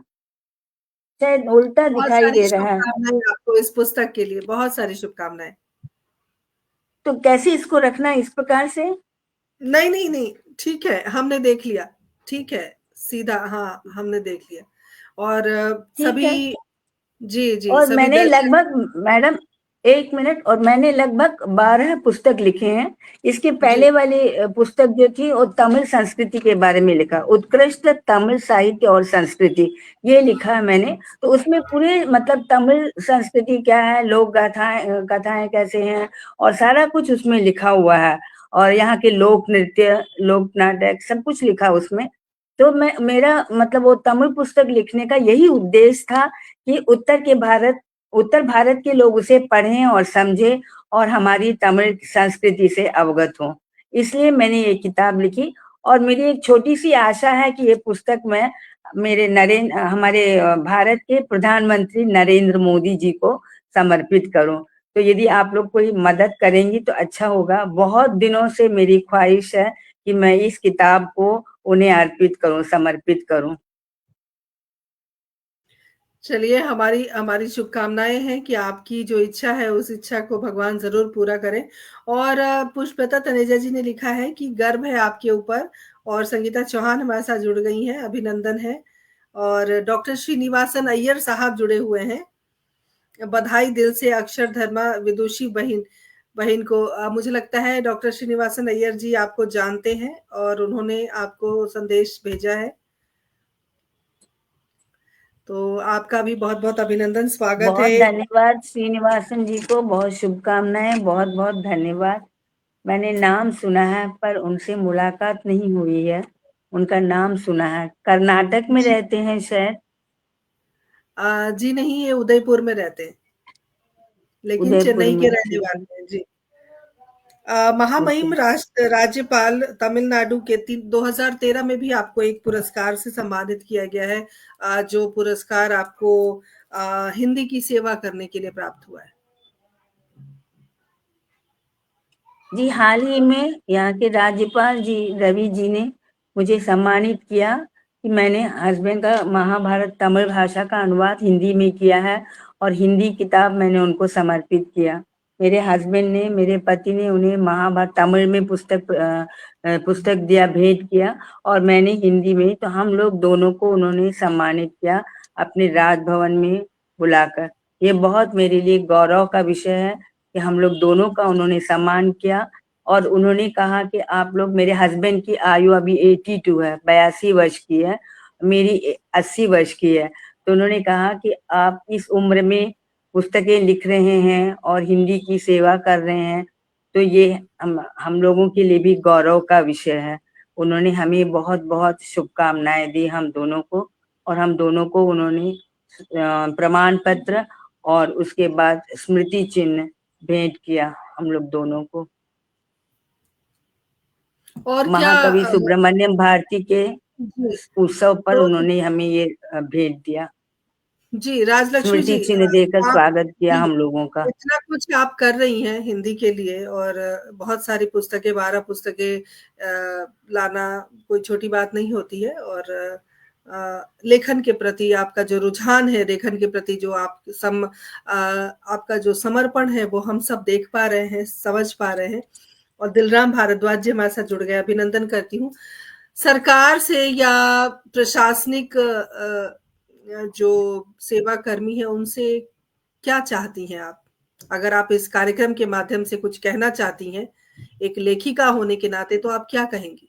शायद उल्टा बहुत दिखाई सारी दे रहा है। शुभकामनाएँ आपको इस पुस्तक के लिए, बहुत सारी शुभकामनाएँ। तो कैसे इसको रखना है इस प्रकार से? नहीं, ठीक है, हमने देख लिया। ठीक है, सीधा, हाँ, हमने देख लिया। और ठीक है। सभी, जी, और सभी मैंने दर्शक। लगभग मैडम 1 मिनट, और मैंने लगभग 12 पुस्तक लिखे हैं। इसके जी, पहले वाली पुस्तक जो थी वो तमिल संस्कृति के बारे में लिखा, उत्कृष्ट तमिल साहित्य और संस्कृति, ये लिखा है मैंने। तो उसमें पूरे मतलब तमिल संस्कृति क्या है, लोक गाथाएं कथाएं कैसे हैं, और सारा कुछ उसमें लिखा हुआ है। और यहाँ के लोक नृत्य, लोक नाटक सब कुछ लिखा उसमें। तो मैं मेरा मतलब वो तमिल पुस्तक लिखने का यही उद्देश्य था कि उत्तर भारत के लोग उसे पढ़ें और समझें और हमारी तमिल संस्कृति से अवगत हों। इसलिए मैंने ये किताब लिखी और मेरी एक छोटी सी आशा है कि ये पुस्तक मैं हमारे भारत के प्रधानमंत्री नरेंद्र मोदी जी को समर्पित करूं। तो यदि आप लोग कोई मदद करेंगी तो अच्छा होगा। बहुत दिनों से मेरी ख्वाहिश है कि मैं इस किताब को उन्हें अर्पित करूं, समर्पित करूं। चलिए, हमारी हमारी शुभकामनाएँ हैं कि आपकी जो इच्छा है, उस इच्छा को भगवान ज़रूर पूरा करें। और पुष्पलता तनेजा जी ने लिखा है कि गर्व है आपके ऊपर, और संगीता चौहान हमारे साथ जुड़ गई हैं, अभिनंदन है। और डॉक्टर श्रीनिवासन अय्यर साहब जुड़े हुए हैं। बधाई दिल से अक्षरधर्मा विदुषी बहिन बहिन को। मुझे लगता है डॉक्टर श्रीनिवासन अय्यर जी आपको जानते हैं और उन्होंने आपको संदेश भेजा है। तो आपका भी बहुत-बहुत अभिनंदन, स्वागत बहुत है। धन्यवाद श्रीनिवासन जी को, बहुत शुभकामनाएं, बहुत बहुत धन्यवाद। मैंने नाम सुना है पर उनसे मुलाकात नहीं हुई है। उनका नाम सुना है, कर्नाटक में जी। रहते हैं शायद। जी नहीं, ये उदयपुर में रहते हैं, लेकिन उदयपुर चेन्नई के में, रहने ठीक है। वाले हैं। जी। ओके। महामहिम राज्यपाल तमिलनाडु के 2013 में भी आपको एक पुरस्कार से सम्मानित किया गया है, जो पुरस्कार आपको हिंदी की सेवा करने के लिए प्राप्त हुआ है। जी, हाल ही में यहाँ के राज्यपाल जी रवि जी ने मुझे सम्मानित किया कि मैंने हस्बैंड का महाभारत तमिल भाषा का अनुवाद हिंदी में किया है और हिंदी किताब मैंने उनको समर्पित किया। मेरे हस्बैंड ने, मेरे पति ने उन्हें महाभारत तमिल में पुस्तक दिया, भेंट किया, और मैंने हिंदी में। तो हम लोग दोनों को उन्होंने सम्मानित किया अपने राजभवन में बुलाकर। ये बहुत मेरे लिए गौरव का विषय है कि हम लोग दोनों का उन्होंने सम्मान किया। और उन्होंने कहा कि आप लोग, मेरे हस्बैंड की आयु अभी 82 है, 82 वर्ष की है, मेरी 80 वर्ष की है। तो उन्होंने कहा कि आप इस उम्र में पुस्तकें लिख रहे हैं और हिंदी की सेवा कर रहे हैं, तो ये हम लोगों के लिए भी गौरव का विषय है। उन्होंने हमें बहुत बहुत शुभकामनाएं दी हम दोनों को, और हम दोनों को उन्होंने प्रमाण पत्र और उसके बाद स्मृति चिन्ह भेंट किया हम लोग दोनों को। और क्या महाकवि सुब्रमण्यम भारती के जी, उत्सव पर तो उन्होंने हमें ये भेंट दिया, जी, राजलक्ष्मी स्मृति जी, चिन्ह देकर आप स्वागत किया जी, हम लोगों का। इतना कुछ आप कर रही हैं हिंदी के लिए, और बहुत सारी पुस्तकें, 12 पुस्तकें लाना कोई छोटी बात नहीं होती है। और लेखन के प्रति आपका जो रुझान है, लेखन के प्रति जो आपका जो समर्पण है, वो हम सब देख पा रहे हैं, समझ पा रहे हैं। और दिलराम भारद्वाज जी हमारे साथ जुड़ गए, अभिनंदन करती हूँ। सरकार से या प्रशासनिक जो सेवा कर्मी है, उनसे क्या चाहती हैं आप? अगर आप इस कार्यक्रम के माध्यम से कुछ कहना चाहती हैं, एक लेखिका होने के नाते, तो आप क्या कहेंगी?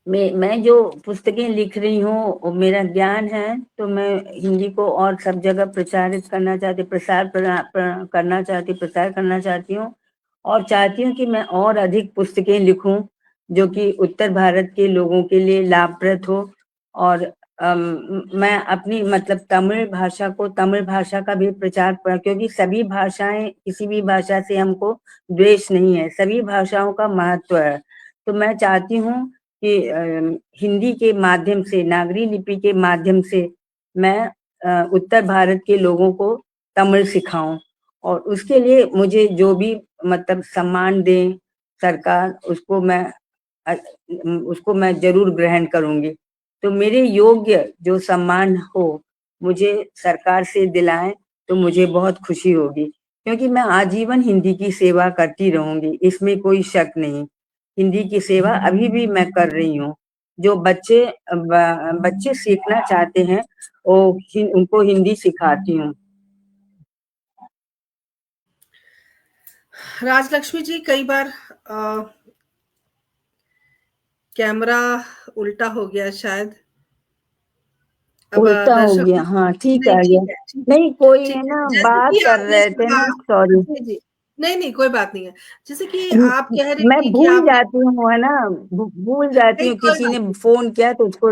मैं जो पुस्तकें लिख रही हूँ, मेरा ज्ञान है, तो मैं हिंदी को और सब जगह प्रचारित करना चाहती, प्रसार करना चाहती हूँ। और चाहती हूँ कि मैं और अधिक पुस्तकें लिखूं जो कि उत्तर भारत के लोगों के लिए लाभप्रद हो। और मैं अपनी मतलब तमिल भाषा का भी प्रचार, क्योंकि सभी भाषाएं, किसी भी भाषा से हमको द्वेष नहीं है, सभी भाषाओं का महत्व है। तो मैं चाहती हूँ कि हिंदी के माध्यम से, नागरी लिपि के माध्यम से मैं उत्तर भारत के लोगों को तमिल सिखाऊं, और उसके लिए मुझे जो भी मतलब सम्मान दें सरकार, उसको मैं जरूर ग्रहण करूंगी। तो मेरे योग्य जो सम्मान हो मुझे सरकार से दिलाएं तो मुझे बहुत खुशी होगी, क्योंकि मैं आजीवन हिंदी की सेवा करती रहूंगी, इसमें कोई शक नहीं। हिंदी की सेवा अभी भी मैं कर रही हूँ। जो बच्चे सीखना चाहते हैं वो उनको हिंदी सिखाती हूँ। राजलक्ष्मी जी, कई बार कैमरा उल्टा हो गया शायद। अब उल्टा हो दर्शक गया, हाँ ठीक नहीं, आ गया। ठीक है, ठीक है, नहीं, कोई है ठीक है। ना, जैसे बात कि कर आपने रहे थे कहा ना, सॉरी। जी, जी। नहीं, नहीं, कोई बात नहीं है। जैसे कि आप कह रही मैं थी कि भूल आप जाती हूँ, है ना, भूल जाती नहीं, हूँ, कोई किसी बात ने नहीं। फोन किया तो उसको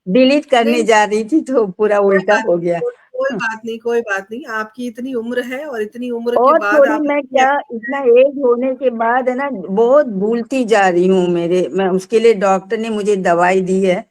डिलीट करने नहीं, जा रही थी तो पूरा कोई उल्टा बात हो नहीं, गया। कोई बात नहीं, कोई बात नहीं। आपकी इतनी उम्र है और इतनी उम्र के और बाद थोड़ी आप मैं इतनी क्या इतना एज होने के बाद है ना बहुत भूलती जा रही हूँ। मैं उसके लिए डॉक्टर ने मुझे दवाई दी है,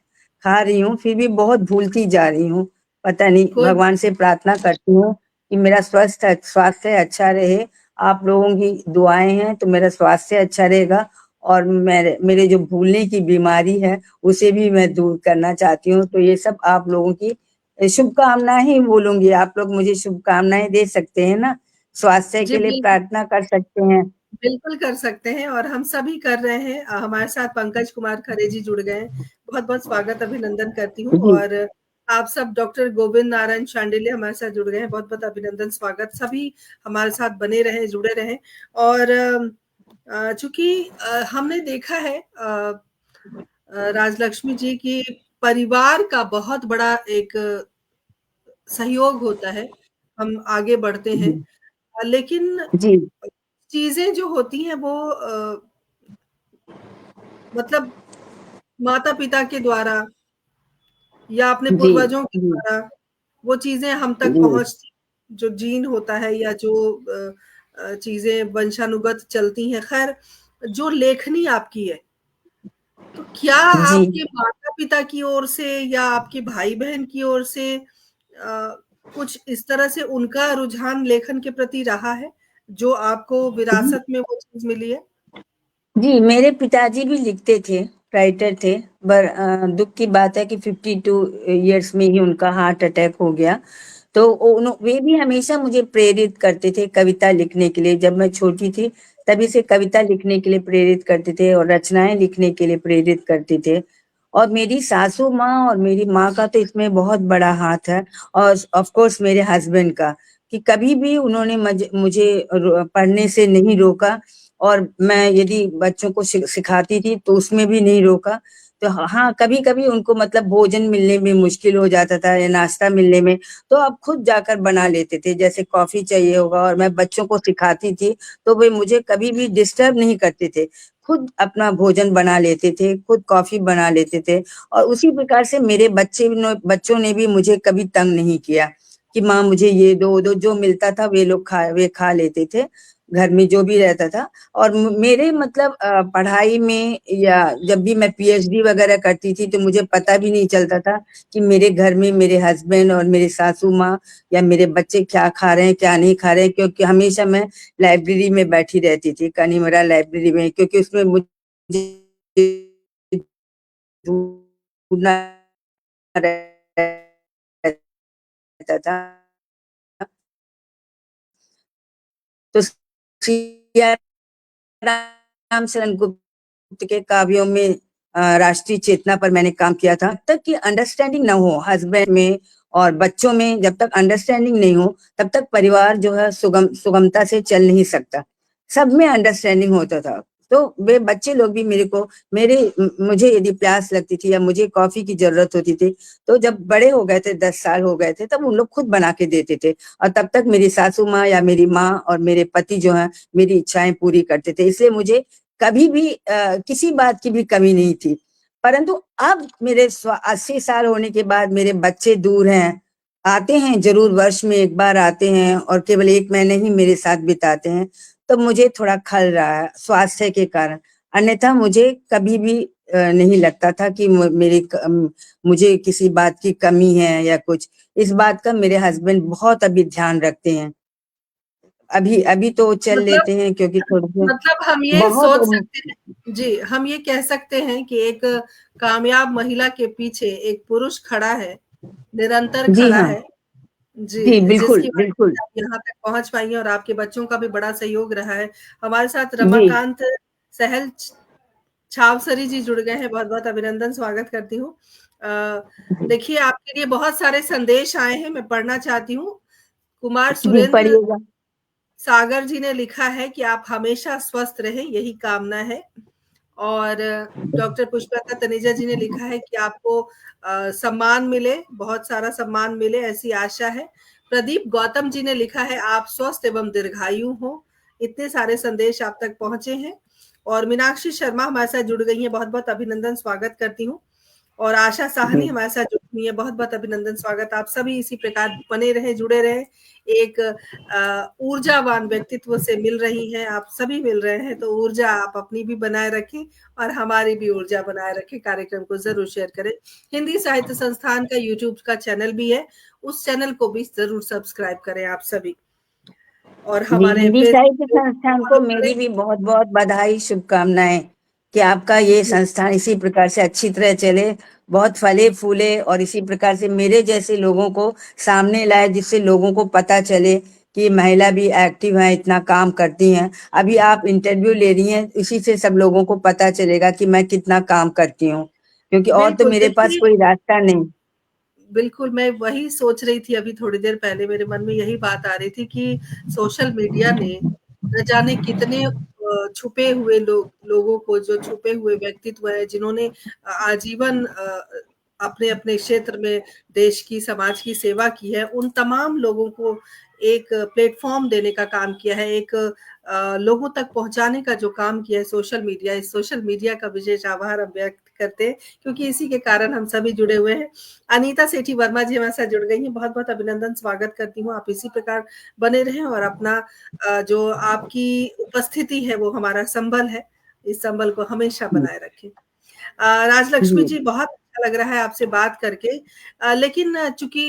खा रही हूँ, फिर भी बहुत भूलती जा रही हूँ। पता नहीं, कोई भगवान से प्रार्थना करती हूँ कि मेरा स्वास्थ्य अच्छा रहे। आप लोगों की दुआएं हैं तो मेरा स्वास्थ्य अच्छा रहेगा, और मेरे जो भूलने की बीमारी है उसे भी मैं दूर करना चाहती हूँ। तो ये सब आप लोगों की शुभकामनाएं ही बोलूंगी। आप लोग मुझे शुभकामनाएं दे सकते हैं ना, स्वास्थ्य जी, के लिए बिल्कुल। प्रार्थना कर सकते हैं। बिल्कुल कर सकते हैं और हम सभी कर रहे हैं। हमारे साथ पंकज कुमार खरे जी जुड़ गए हैं। बहुत-बहुत स्वागत, अभिनंदन करती हूँ। जी और आप सब डॉक्टर गोविंद नारायण शांडिल्य हमारे साथ जुड़ गए हैं। बहुत-बहुत अभिनंदन, स्वागत। सभी हमारे साथ बने रहें, जुड़े रहें। और चूँकि हमने देखा है राजलक्ष्मी जी की परिवार का बहुत बड़ा एक सहयोग होता है, हम आगे बढ़ते हैं। जी लेकिन जी चीज़ें जो होती हैं वो मतलब माता-पिता के द्वारा या अपने जी पूर्वजों के जी द्वारा वो चीज़ें हम तक जी पहुँचती, जो जीन होता है या जो चीज़ें वंशानुगत चलती हैं। ख़ैर, जो लेखनी आपकी है, तो क्या जी आपके माता-पिता की ओर से या आपके भाई-बहन की ओर से कुछ इस तरह से उनका रुझान लेखन के प्रति रहा है, जो आपको जी विरासत में वो चीज़ मिली है? जी, मेरे पिताजी भी लिखते थे, राइटर थे। पर दुख की बात है कि 52 इयर्स में ही उनका हार्ट अटैक हो गया। तो वे भी हमेशा मुझे प्रेरित करते थे कविता लिखने के लिए। जब मैं छोटी थी तभी से कविता लिखने के लिए प्रेरित करते थे और रचनाएं लिखने के लिए प्रेरित करते थे। और मेरी सासू माँ और मेरी माँ का तो इसमें बहुत बड़ा हाथ है, और ऑफ कोर्स मेरे हस्बैंड का, कि कभी भी उन्होंने मुझे पढ़ने से नहीं रोका। और मैं यदि बच्चों को सिखाती थी तो उसमें भी नहीं रोका। तो हाँ, कभी कभी उनको मतलब भोजन मिलने में मुश्किल हो जाता था या नाश्ता मिलने में, तो अब खुद जाकर बना लेते थे। जैसे कॉफी चाहिए होगा और मैं बच्चों को सिखाती थी तो वे मुझे कभी भी डिस्टर्ब नहीं करते थे, खुद अपना भोजन बना लेते थे, खुद कॉफी बना लेते थे। और उसी प्रकार से मेरे बच्चों ने भी मुझे कभी तंग नहीं किया कि माँ मुझे ये दो, जो मिलता था वे खा लेते थे, घर में जो भी रहता था। और मेरे मतलब पढ़ाई में या जब भी मैं पीएचडी वगैरह करती थी तो मुझे पता भी नहीं चलता था कि मेरे घर में मेरे हस्बैंड और मेरे सासू माँ या मेरे बच्चे क्या खा रहे हैं क्या नहीं खा रहे हैं, क्योंकि हमेशा मैं लाइब्रेरी में बैठी रहती थी, कनीमरा लाइब्रेरी में, क्योंकि उसमें मुझे ढूंढना रहता था। तो सिया रामचरण गुप्त के काव्यों में राष्ट्रीय चेतना पर मैंने काम किया था। जब तक कि अंडरस्टैंडिंग ना हो हस्बैंड में और बच्चों में, जब तक अंडरस्टैंडिंग नहीं हो तब तक परिवार जो है सुगमता से चल नहीं सकता। सब में अंडरस्टैंडिंग होता था। तो वे बच्चे लोग भी मुझे यदि प्यास लगती थी या मुझे कॉफी की जरूरत होती थी, तो जब बड़े हो गए थे, 10 साल हो गए थे, तब उन लोग खुद बना के देते थे। और तब तक मेरी सासू माँ या मेरी माँ और मेरे पति जो है मेरी इच्छाएं पूरी करते थे। इसलिए मुझे कभी भी किसी बात की भी कमी नहीं थी। परंतु अब मेरे 80 साल होने के बाद मेरे बच्चे दूर हैं, आते हैं जरूर, वर्ष में एक बार आते हैं और केवल 1 महीने ही मेरे साथ बिताते हैं, तो मुझे थोड़ा खल रहा है स्वास्थ्य के कारण। अन्यथा मुझे कभी भी नहीं लगता था कि मुझे किसी बात की कमी है या कुछ। इस बात का मेरे हस्बैंड बहुत अभी ध्यान रखते हैं। अभी अभी तो चल मतलब लेते हैं क्योंकि थोड़े से मतलब हम ये बहुत सोच सकते हैं जी, हम ये कह सकते हैं कि एक कामयाब महिला के पीछे एक पुरुष खड़ा है, निरंतर जी खड़ा हाँ, है। जी जी, बिल्कुल जिसकी वजह बिल्कुल। से आप यहाँ तक पहुँच पाई हैं और आपके बच्चों का भी बड़ा सहयोग रहा है। हमारे साथ जी रमाकांत सहल छावसरी जी जुड़ गए हैं, बहुत-बहुत अभिनंदन, स्वागत करती हूँ। जी देखिए आपके लिए बहुत सारे संदेश आए हैं, मैं पढ़ना चाहती हूँ। कुमार जी सुरेंद्र पढ़िएगा। सागर जी ने लिखा है कि आप हमेशा स्वस्थ रहें, यही कामना है। और डॉक्टर पुष्पलता तनेजा जी ने लिखा है कि आपको सम्मान मिले, बहुत सारा सम्मान मिले, ऐसी आशा है। प्रदीप गौतम जी ने लिखा है आप स्वस्थ एवं दीर्घायु हो। इतने सारे संदेश आप तक पहुंचे हैं। और मीनाक्षी शर्मा हमारे साथ जुड़ गई हैं, बहुत बहुत अभिनंदन, स्वागत करती हूँ। और आशा साहनी जी हमारे साथ जुड़ी हुई है। बहुत-बहुत अभिनंदन, स्वागत। आप सभी इसी प्रकार बने रहें, जुड़े रहें। एक ऊर्जावान व्यक्तित्व से मिल रही हैं, आप सभी मिल रहे हैं, तो ऊर्जा आप अपनी भी बनाए रखें और हमारी भी ऊर्जा बनाए रखें। कार्यक्रम को ज़रूर शेयर करें। हिंदी साहित्य संस्थान का यूट्यूब का चैनल भी है, उस चैनल को भी ज़रूर सब्सक्राइब करें आप सभी। और जी, हमारे हिंदी साहित्य फेसबुक को संस्थान को फॉलो मेरी करें। भी बहुत बहुत बधाई, शुभकामनाएं कि आपका ये जी, संस्थान इसी प्रकार से अच्छी तरह चले, बहुत फले फूले और इसी प्रकार से मेरे जैसे लोगों को सामने लाए, जिससे लोगों को पता चले कि महिला भी एक्टिव हैं, इतना काम करती हैं। अभी आप इंटरव्यू ले रही हैं, इसी से सब लोगों को पता चलेगा कि मैं कितना काम करती हूँ, क्योंकि और तो बिल्कुल, मेरे पास देखिए कोई रास्ता नहीं। बिल्कुल, मैं वही सोच रही थी अभी थोड़ी देर पहले मेरे मन में यही बात आ रही थी कि सोशल मीडिया ने न जाने कितने छुपे हुए लोगों को जो छुपे हुए व्यक्तित्व हैं जिन्होंने आजीवन अपने-अपने क्षेत्र में देश की, समाज की सेवा की है, उन तमाम लोगों को एक प्लेटफ़ॉर्म देने का काम किया है, एक लोगों तक पहुँचाने का जो काम किया है सोशल मीडिया, इस सोशल मीडिया का विशेष आभार हम व्यक्त करते हैं, क्योंकि इसी के कारण हम सभी जुड़े हुए हैं। अनीता सेठी वर्मा जी हमारे साथ जुड़ गई हैं, बहुत-बहुत अभिनंदन, स्वागत करती हूँ। आप इसी प्रकार बने रहें और अपना जो आपकी उपस्थिति है वो हमारा संबल है, इस संबल को हमेशा जी बनाए रखें। राजलक्ष्मी जी जी बहुत अच्छा लग रहा है आपसे बात करके। लेकिन चूँकि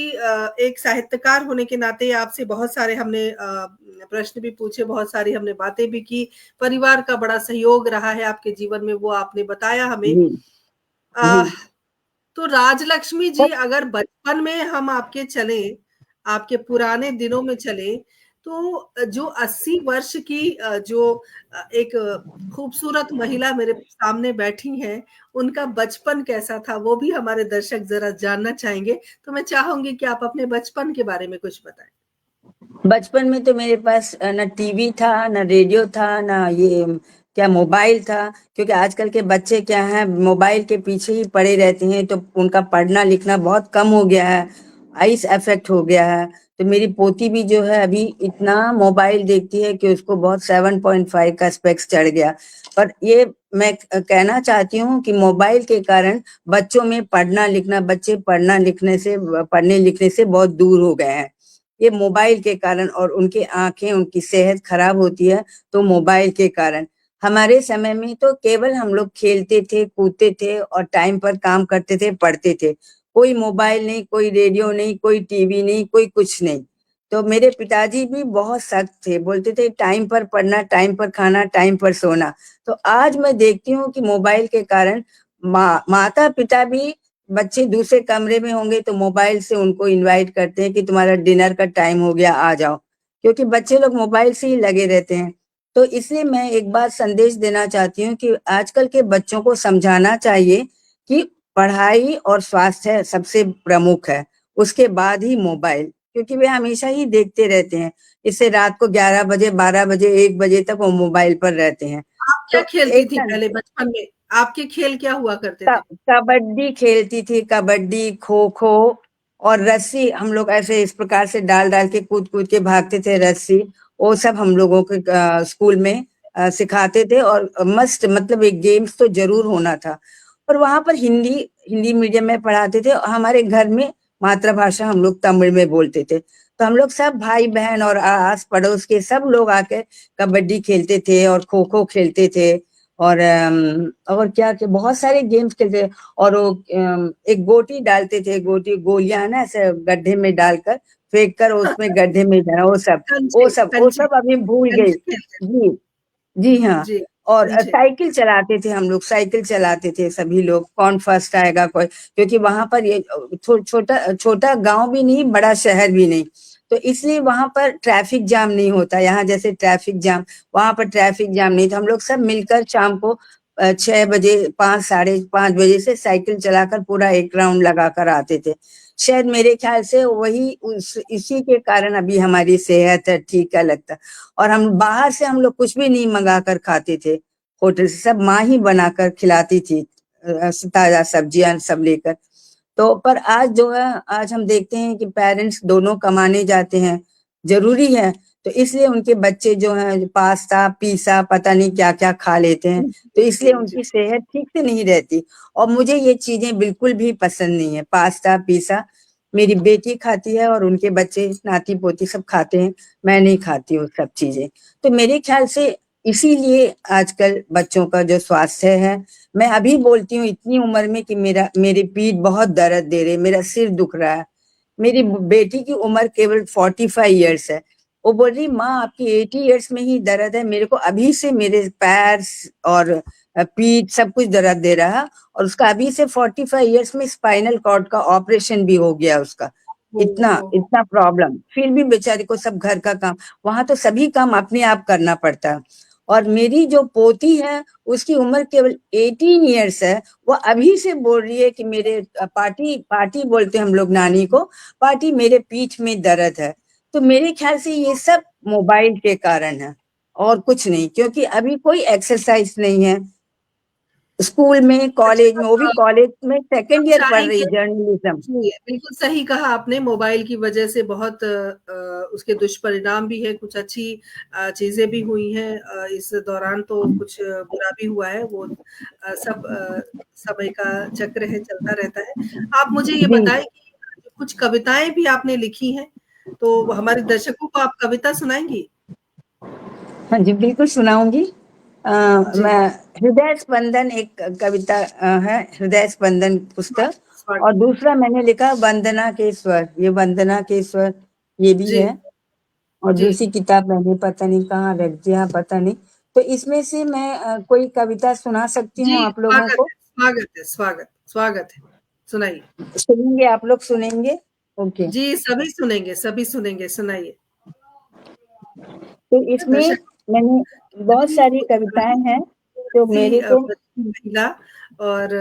एक साहित्यकार होने के नाते आपसे बहुत सारे हमने प्रश्न भी पूछे, बहुत सारी हमने बातें भी की। परिवार का बड़ा सहयोग रहा है आपके जीवन में, वो आपने बताया हमें। जी जी अ, तो राजलक्ष्मी जी अगर बचपन में हम आपके चलें, आपके पुराने दिनों में चलें, तो जो 80 वर्ष की जो एक खूबसूरत महिला मेरे सामने बैठी हैं, उनका बचपन कैसा था, वो भी हमारे दर्शक ज़रा जानना चाहेंगे। तो मैं चाहूँगी कि आप अपने बचपन के बारे में कुछ बताएँ। बचपन में तो मेरे पास ना टीवी था, ना रेडियो था, ना ये क्या मोबाइल था, क्योंकि आजकल के बच्चे क्या हैं, मोबाइल के पीछे ही पड़े रहते हैं, तो उनका पढ़ना लिखना बहुत कम हो गया है, आइस अफेक्ट हो गया है। तो मेरी पोती भी जो है अभी इतना मोबाइल देखती है कि उसको बहुत 7.5 का स्पेक्स चढ़ गया। पर ये मैं कहना चाहती हूँ कि मोबाइल के कारण बच्चों में पढ़ना लिखना, बच्चे पढ़ने लिखने से बहुत दूर हो गए हैं। ये मोबाइल के कारण, और उनकी आंखें, उनकी सेहत खराब होती है तो मोबाइल के कारण। हमारे समय में तो केवल हम लोग खेलते थे, कूदते थे और टाइम पर काम करते थे, पढ़ते थे। कोई मोबाइल नहीं, कोई रेडियो नहीं, कोई टीवी नहीं, कोई कुछ नहीं। तो मेरे पिताजी भी बहुत सख्त थे, बोलते थे टाइम पर पढ़ना, टाइम पर खाना, टाइम पर सोना। तो आज मैं देखती हूँ कि मोबाइल के कारण माता पिता भी, बच्चे दूसरे कमरे में होंगे तो मोबाइल से उनको इनवाइट करते हैं कि तुम्हारा डिनर का टाइम हो गया, आ जाओ, क्योंकि बच्चे लोग मोबाइल से ही लगे रहते हैं। तो इसलिए मैं एक बात संदेश देना चाहती हूँ कि आजकल के बच्चों को समझाना चाहिए कि पढ़ाई और स्वास्थ्य सबसे प्रमुख है, उसके बाद ही मोबाइल, क्योंकि वे हमेशा ही देखते रहते हैं। इससे रात को 11 बजे, 12 बजे, 1 बजे तक वो मोबाइल पर रहते हैं। आप क्या तो खेलती एक थी पहले बचपन में? आपके खेल क्या हुआ करते थे? कबड्डी खेलती थी, कबड्डी, खो खो और रस्सी। हम लोग ऐसे इस प्रकार से डाल डाल के कूद कूद के भागते थे, रस्सी। वो सब हम लोगों के स्कूल में सिखाते थे, और मस्त, मतलब एक गेम्स तो जरूर होना था। और वहां पर हिंदी हिंदी मीडियम में पढ़ाते थे, और हमारे घर में मातृभाषा हम लोग तमिल में बोलते थे। तो हम लोग सब भाई बहन और आस पड़ोस के सब लोग आके कबड्डी खेलते थे और खो खो खेलते थे, और क्या क्या बहुत सारे गेम्स खेलते थे। और वो एक गोटी डालते थे, गोटी गोलियां ना ऐसे गड्ढे में डालकर फेंक कर उसमें गड्ढे में जाना, वो सब वो कंचे, सब वो कंचे, सब अभी भूल गई। कंचे खेलते थे। जी जी हाँ। जी, और कंचे। साइकिल चलाते थे हम लोग, साइकिल चलाते थे सभी लोग, कौन फर्स्ट आएगा कोई, क्योंकि वहां पर ये छोटा छोटा गांव भी नहीं, बड़ा शहर भी नहीं, तो इसलिए वहां पर ट्रैफिक जाम नहीं होता, यहाँ जैसे ट्रैफिक जाम, वहां पर ट्रैफिक जाम नहीं था। हम लोग सब मिलकर शाम को 6 बजे, 5, 5:30 बजे से साइकिल चलाकर पूरा एक राउंड लगा कर आते थे। शायद मेरे ख्याल से वही इसी के कारण अभी हमारी सेहत है ठीक है लगता। और हम बाहर से हम लोग कुछ भी नहीं मंगा कर खाते थे, होटल से सब माँ ही बनाकर खिलाती थी, ताजा सब्जियां सब लेकर। तो पर आज जो है, आज हम देखते हैं कि पेरेंट्स दोनों कमाने जाते हैं, जरूरी है, तो इसलिए उनके बच्चे जो हैं पास्ता पिज़्ज़ा पता नहीं क्या-क्या खा लेते हैं, तो इसलिए जी, जी। उनकी सेहत ठीक से नहीं रहती और मुझे ये चीज़ें बिल्कुल भी पसंद नहीं है, पास्ता, पिज़्ज़ा मेरी बेटी खाती है और उनके बच्चे नाती-पोती सब खाते हैं, मैं नहीं खाती हूँ सब चीज़ें। तो मेरे ख्याल से इसीलिए आजकल बच्चों का जो स्वास्थ्य है, मैं अभी बोलती हूँ इतनी उम्र में कि मेरी पीठ बहुत दर्द दे रही है, मेरा सिर दुख रहा है। मेरी बेटी की उम्र केवल 45 इयर्स है। वो बोल रही माँ आपकी 80 इयर्स में ही दर्द है, मेरे को अभी से मेरे पैर और पीठ सब कुछ दर्द दे रहा है और उसका अभी से 45 इयर्स में स्पाइनल कॉर्ड का ऑपरेशन भी हो गया उसका। इतना ओहो! इतना प्रॉब्लम, फिर भी बेचारी को सब घर का काम, वहां तो सभी काम अपने आप करना पड़ता है। और मेरी जो पोती है उसकी उम्र केवल 18 इयर्स है, वो अभी से बोल रही है कि मेरे पार्टी पार्टी बोलते हैं हम लोग नानी को, पार्टी मेरे पीठ में दर्द है। तो मेरे ख्याल से ये सब मोबाइल के कारण है और कुछ नहीं, क्योंकि अभी कोई एक्सरसाइज नहीं है। स्कूल में, कॉलेज में, वो भी अच्छा कॉलेज में आप सेकंड ईयर पढ़ रही चाहेंगे है जर्नलिज्म। जी, बिल्कुल सही कहा आपने मोबाइल की वजह से बहुत उसके दुष्परिणाम भी हैं, कुछ अच्छी चीज़ें भी हुई हैं इस दौरान तो कुछ बुरा भी हुआ है, वो सब समय का चक्र है, चलता रहता है। आप मुझे ये जी, बताएँ कि कुछ कविताएँ भी आपने लिखी हैं, तो हमारे दर्शकों को आप कविता सुनाएँगी? हाँ जी, बिल्कुल सुनाऊँगी। जी, मैं हृदय स्पंदन एक कविता है, हृदय स्पंदन पुस्तक और स्वागत दूसरा मैंने लिखा वंदना के स्वर, ये वंदना के स्वर ये भी जी, है और जी। दूसरी किताब मैंने पता नहीं कहाँ रख दिया, पता नहीं। तो इसमें से मैं कोई कविता सुना सकती जी, हूँ आप लोगों को? स्वागत है। सुनाइए। सुनेंगे आप लोग सुनेंगे? ओके। जी, सभी सुनेंगे, सुनाइए। तो इसमें दर्शक मैंने बहुत सारी कविताएँ हैं, जो थोड़ी-सी मेरे को महिला और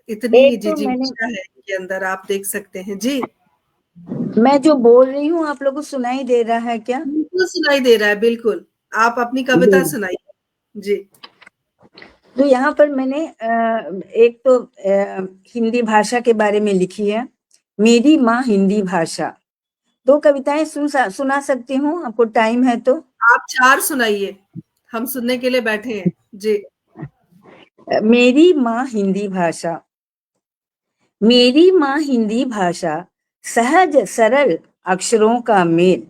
इतनी एक तो मैंने जिजीविषा है इनके अंदर आप देख सकते हैं। जी, मैं जो बोल रही हूँ आप लोगों को सुनाई दे रहा है क्या? बिल्कुल सुनाई दे रहा है, बिल्कुल। आप अपनी कविता जी। सुनाइए। जी, तो यहाँ पर मैंने एक तो हिंदी भाषा के बारे में लिखी है, मेरी माँ हिंदी भाषा। 2 कविताएँ सुना सकती हूँ, आपको टाइम है तो? आप 4 सुनाइए, हम सुनने के लिए बैठे हैं। जी, मेरी माँ हिंदी भाषा। मेरी माँ हिंदी भाषा, सहज सरल अक्षरों का मेल,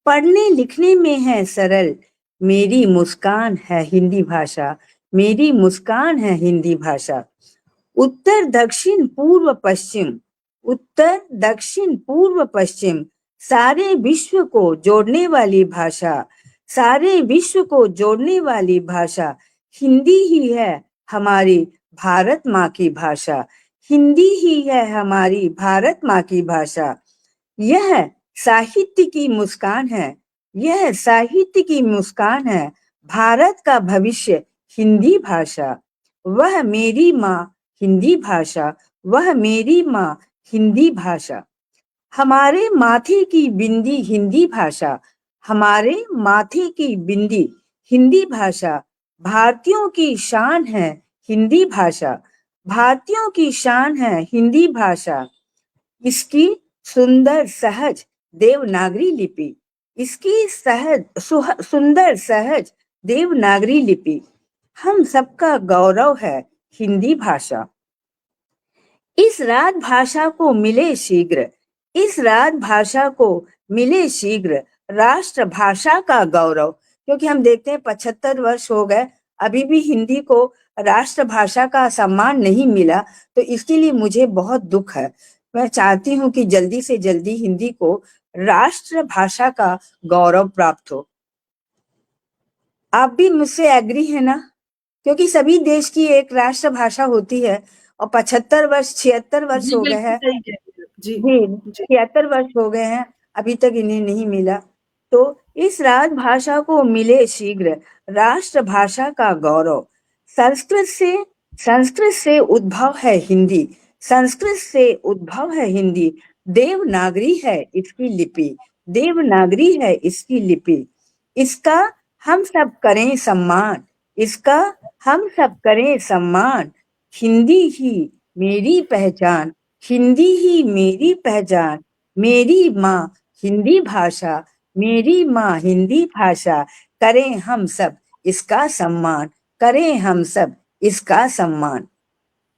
पढ़ने लिखने में है सरल, मेरी मुस्कान है हिंदी भाषा, मेरी मुस्कान है हिंदी भाषा। उत्तर दक्षिण पूर्व पश्चिम, उत्तर दक्षिण पूर्व पश्चिम, सारे विश्व को जोड़ने वाली भाषा, सारे विश्व को जोड़ने वाली भाषा, हिंदी ही है हमारी भारत माँ की भाषा, हिंदी ही है हमारी भारत माँ की भाषा। यह साहित्य की मुस्कान है, यह साहित्य की मुस्कान है, भारत का भविष्य हिंदी भाषा। वह मेरी माँ हिंदी भाषा, वह मेरी माँ हिंदी भाषा। हमारे माथे की बिंदी हिंदी भाषा, हमारे माथे की बिंदी हिंदी भाषा, भारतीयों की शान है हिंदी भाषा, भारतीयों की शान है हिंदी भाषा। इसकी सुंदर सहज देवनागरी लिपि, इसकी सुंदर सहज देवनागरी लिपि हम सबका गौरव है हिंदी भाषा। इस राजभाषा को मिले शीघ्र, इस राजभाषा को मिले शीघ्र राष्ट्रभाषा का गौरव, क्योंकि हम देखते हैं 75 वर्ष हो गए अभी भी हिंदी को राष्ट्रभाषा का सम्मान नहीं मिला, तो इसके लिए मुझे बहुत दुख है। मैं चाहती हूँ कि जल्दी से जल्दी हिंदी को राष्ट्रभाषा का गौरव प्राप्त हो। आप भी मुझसे एग्री है ना? क्योंकि सभी देश की एक राष्ट्रभाषा होती है और 75 वर्ष 76 वर्ष जी, हो गए बिल्कुल हैं। सही कह रही हैं। जी, जी, जी। 76 वर्ष हो गए हैं, अभी तक इन्हें नहीं मिला। तो इस राजभाषा को मिले शीघ्र राष्ट्रभाषा का गौरव। संस्कृत से संस्कृत से उद्भव है हिंदी, संस्कृत से उद्भव है हिंदी, देवनागरी है इसकी लिपि, देवनागरी है इसकी लिपि। इसका हम सब करें सम्मान, इसका हम सब करें सम्मान। हिंदी ही मेरी पहचान, हिंदी ही मेरी पहचान, मेरी माँ हिंदी भाषा, मेरी माँ हिंदी भाषा, करें हम सब इसका सम्मान, करें हम सब इसका सम्मान।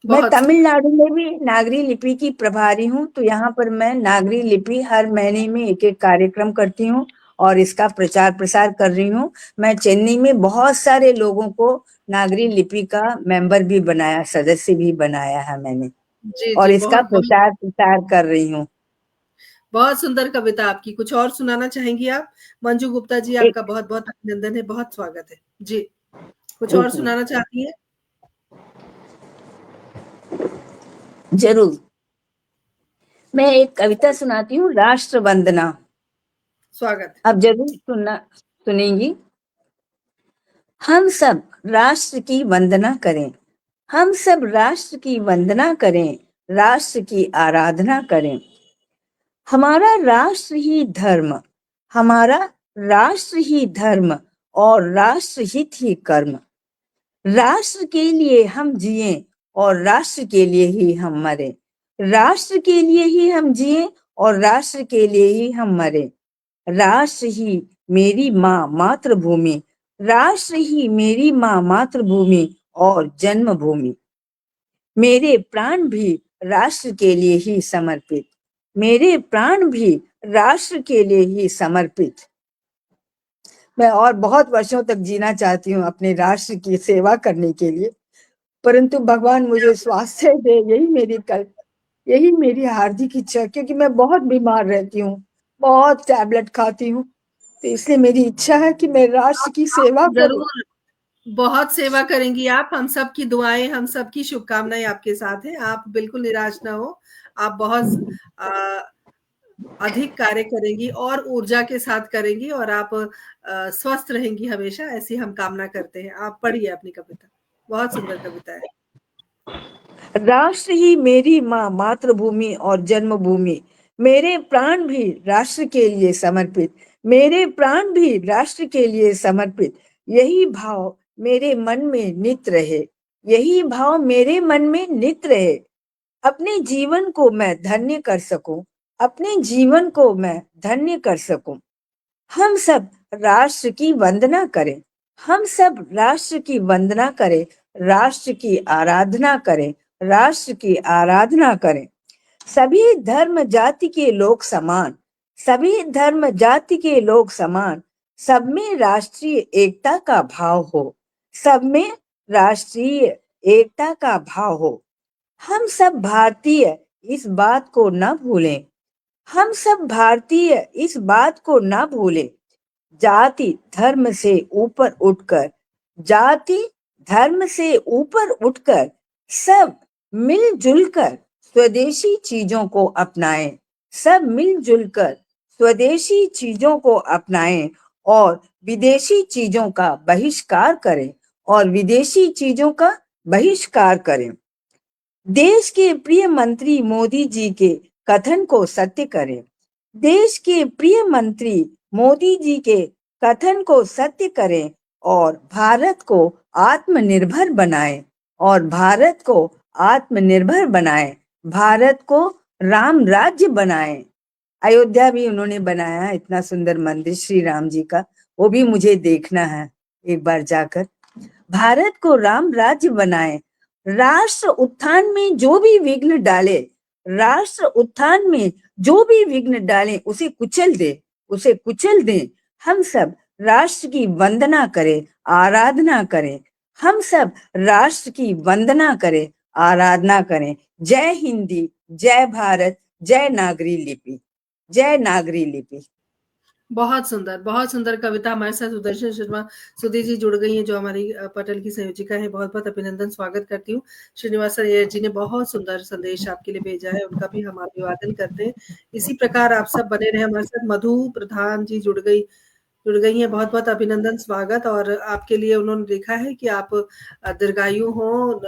मैं बहुत सुंदर। तमिलनाडु में भी नागरी लिपि की प्रभारी हूँ, तो यहाँ पर मैं नागरी लिपि हर महीने में एक एक कार्यक्रम करती हूँ और इसका प्रचार प्रसार कर रही हूँ। मैं चेन्नई में बहुत सारे लोगों को नागरी लिपि का मेंबर भी बनाया, सदस्य भी बनाया है मैंने, जी, और जी, इसका बहुत बहुत प्रचार प्रसार कर रही हूँ। बहुत सुंदर कविता आपकी। कुछ और सुनाना चाहेंगी आप? मंजू गुप्ता जी, एक आपका बहुत-बहुत अभिनंदन है, बहुत स्वागत है। जी, कुछ और एक मिनट, सुनाना चाहती हैं? जरूर। मैं एक कविता सुनाती हूँ, राष्ट्र वंदना। स्वागत है। आप जरूर सुनेंगी। हम सब राष्ट्र की वंदना करें, हम सब राष्ट्र की वंदना करें, राष्ट्र की आराधना करें। हमारा राष्ट्र ही धर्म, हमारा राष्ट्र ही धर्म और राष्ट्र हित ही कर्म। राष्ट्र के लिए हम जिए और राष्ट्र के लिए ही हम मरे, राष्ट्र के लिए ही हम जिए और राष्ट्र के लिए ही हम मरे। राष्ट्र ही मेरी माँ मातृभूमि, राष्ट्र ही मेरी माँ मातृभूमि और जन्मभूमि। मेरे प्राण भी राष्ट्र के लिए ही समर्पित, मेरे प्राण भी राष्ट्र के लिए ही समर्पित। मैं और बहुत वर्षों तक जीना चाहती हूँ अपने राष्ट्र की सेवा करने के लिए, परंतु भगवान मुझे स्वास्थ्य दे, यही मेरी हार्दिक इच्छा है, क्योंकि मैं बहुत बीमार रहती हूँ, बहुत टैबलेट खाती हूँ, तो इसलिए मेरी इच्छा है कि मैं राष्ट्र की सेवा करूं। ज़रूर, बहुत सेवा करेंगी आप। हम सबकी दुआएँ, हम सबकी शुभकामनाएँ आपके साथ हैं। आप बिल्कुल निराश ना हो। आप बहुत अ, अधिक कार्य करेंगी और ऊर्जा के साथ करेंगी और आप स्वस्थ रहेंगी हमेशा, ऐसी हम कामना करते हैं। आप पढ़िए अपनी कविता। बहुत सुंदर कविता है। राष्ट्र ही मेरी माँ मातृभूमि और जन्मभूमि, मेरे प्राण भी राष्ट्र के लिए समर्पित, मेरे प्राण भी राष्ट्र के लिए समर्पित। यही भाव मेरे मन में नित रहे, यही भाव मेरे मन में नित रहे। अपने जीवन को मैं धन्य कर सकूं, अपने जीवन को मैं धन्य कर सकूं। हम सब राष्ट्र की वंदना करें, हम सब राष्ट्र की वंदना करें, राष्ट्र की आराधना करें, राष्ट्र की आराधना करें। सभी धर्म जाति के लोग समान, सभी धर्म जाति के लोग समान, सब में राष्ट्रीय एकता का भाव हो, सब में राष्ट्रीय एकता का भाव हो। हम सब भारतीय इस बात को न भूलें, हम सब भारतीय इस बात को न भूलें। जाति धर्म से ऊपर उठकर, जाति धर्म से ऊपर उठकर सब मिलजुल कर स्वदेशी चीजों को अपनाएं, सब मिलजुल कर स्वदेशी चीजों को अपनाएं और विदेशी चीजों का बहिष्कार करें, और विदेशी चीजों का बहिष्कार करें। देश के प्रिय मंत्री मोदी जी के कथन को सत्य करें, देश के प्रिय मंत्री मोदी जी के कथन को सत्य करें और भारत को आत्मनिर्भर बनाएं, और भारत को आत्मनिर्भर बनाएं, भारत को राम राज्य बनाएं। अयोध्या भी उन्होंने बनाया है, इतना सुंदर मंदिर श्री राम जी का, वो भी मुझे देखना है एक बार जाकर। भारत को राम राज्य बनाए, राष्ट्र उत्थान में जो भी विघ्न डाले, राष्ट्र उत्थान में जो भी विघ्न डाले उसे कुचल दे, उसे कुचल दे। हम सब राष्ट्र की वंदना करें, आराधना करें, हम सब राष्ट्र की वंदना करें, आराधना करें। जय हिंदी, जय भारत, जय नागरी लिपि, जय नागरी लिपि। बहुत सुंदर कविता। हमारे साथ सुदर्शन शर्मा सुधी जी जुड़ गई हैं, जो हमारी पटल की संयोजिका है। बहुत-बहुत अभिनंदन, स्वागत करती हूँ। श्रीनिवास अय्यर जी ने बहुत सुंदर संदेश आपके लिए भेजा है, उनका भी हम अभिवादन करते हैं। इसी प्रकार आप सब बने रहें हमारे साथ। मधु प्रधान जी जुड़ गई हैं, बहुत-बहुत अभिनंदन, स्वागत। और आपके लिए उन्होंने लिखा है कि आप दीर्घायु हों,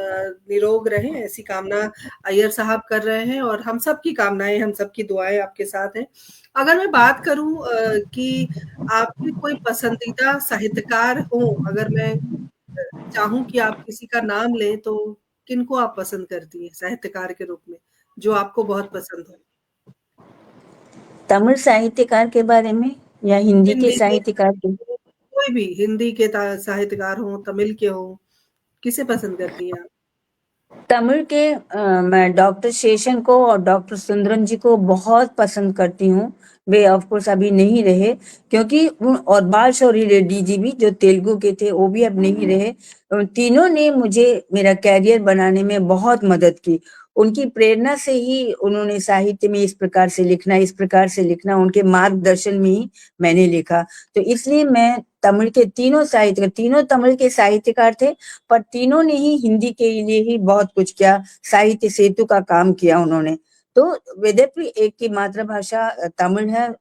निरोग रहें, ऐसी कामना अय्यर साहब कर रहे हैं और हम सबकी कामनाएँ, हम सबकी दुआएँ आपके साथ हैं। अगर मैं बात करूँ कि आपके कोई पसंदीदा साहित्यकार हों, अगर मैं चाहूँ कि आप किसी का नाम लें, तो किनको आप पसंद करती हैं साहित्यकार के रूप में, जो आपको बहुत पसंद हो? तमिल साहित्यकार के बारे में या हिंदी के हिंदी के साहित्यकार के? कोई भी हिंदी के साहित्यकार हो, तमिल के हो, किसे पसंद करती हैं आप? तमिल के मैं डॉक्टर शेषन को और डॉक्टर सुंदरम जी को बहुत पसंद करती हूँ। वे ऑफ कोर्स अभी नहीं रहे, क्योंकि और बाल शौरी रेड्डी जी भी जो तेलुगु के थे वो भी अब नहीं रहे। तीनों ने मुझे मेरा कैरियर बनाने में बहुत मदद की। उनकी प्रेरणा से ही उन्होंने साहित्य में इस प्रकार से लिखना, इस प्रकार से लिखना, उनके मार्गदर्शन में ही मैंने लिखा। तो इसलिए मैं तमिल के तीनों साहित्यकार, तीनों तमिल के साहित्यकार थे, पर तीनों ने ही हिंदी के लिए ही बहुत कुछ किया, साहित्य सेतु का काम किया उन्होंने। तो यद्यपि एक की मातृभाषा तमिल है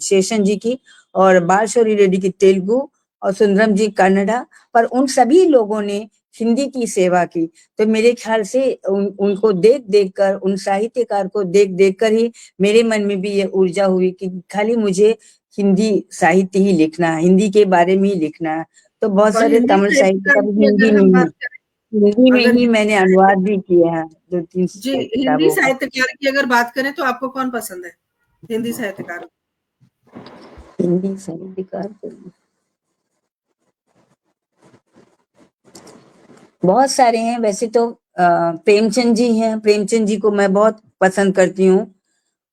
शेषन जी की, और बालशौरी रेड्डी की तेलुगु, और सुंदरम जी कन्नड़ा, पर उन सभी लोगों ने हिंदी की सेवा की। तो मेरे ख्याल से उनको देख देख कर, उन साहित्यकार को देख देख कर ही मेरे मन में भी ये ऊर्जा हुई कि खाली मुझे हिंदी साहित्य ही लिखना है, हिंदी के बारे में ही लिखना है। तो बहुत और सारे हिंदी तमिल साहित्य साहित्यकार का की अगर हम बात करें, हिंदी में अगर ही हिंदी मैंने साहित्य अनुवाद भी किए हैं 2-3 जी, हिंदी किताबों का। साहित्यकार की अगर बात करें तो आपको कौन पसंद है? हिंदी साहित्यकार। हिंदी साहित्यकार तो बहुत सारे हैं वैसे तो। प्रेमचंद जी हैं, प्रेमचंद जी को मैं बहुत पसंद करती हूँ।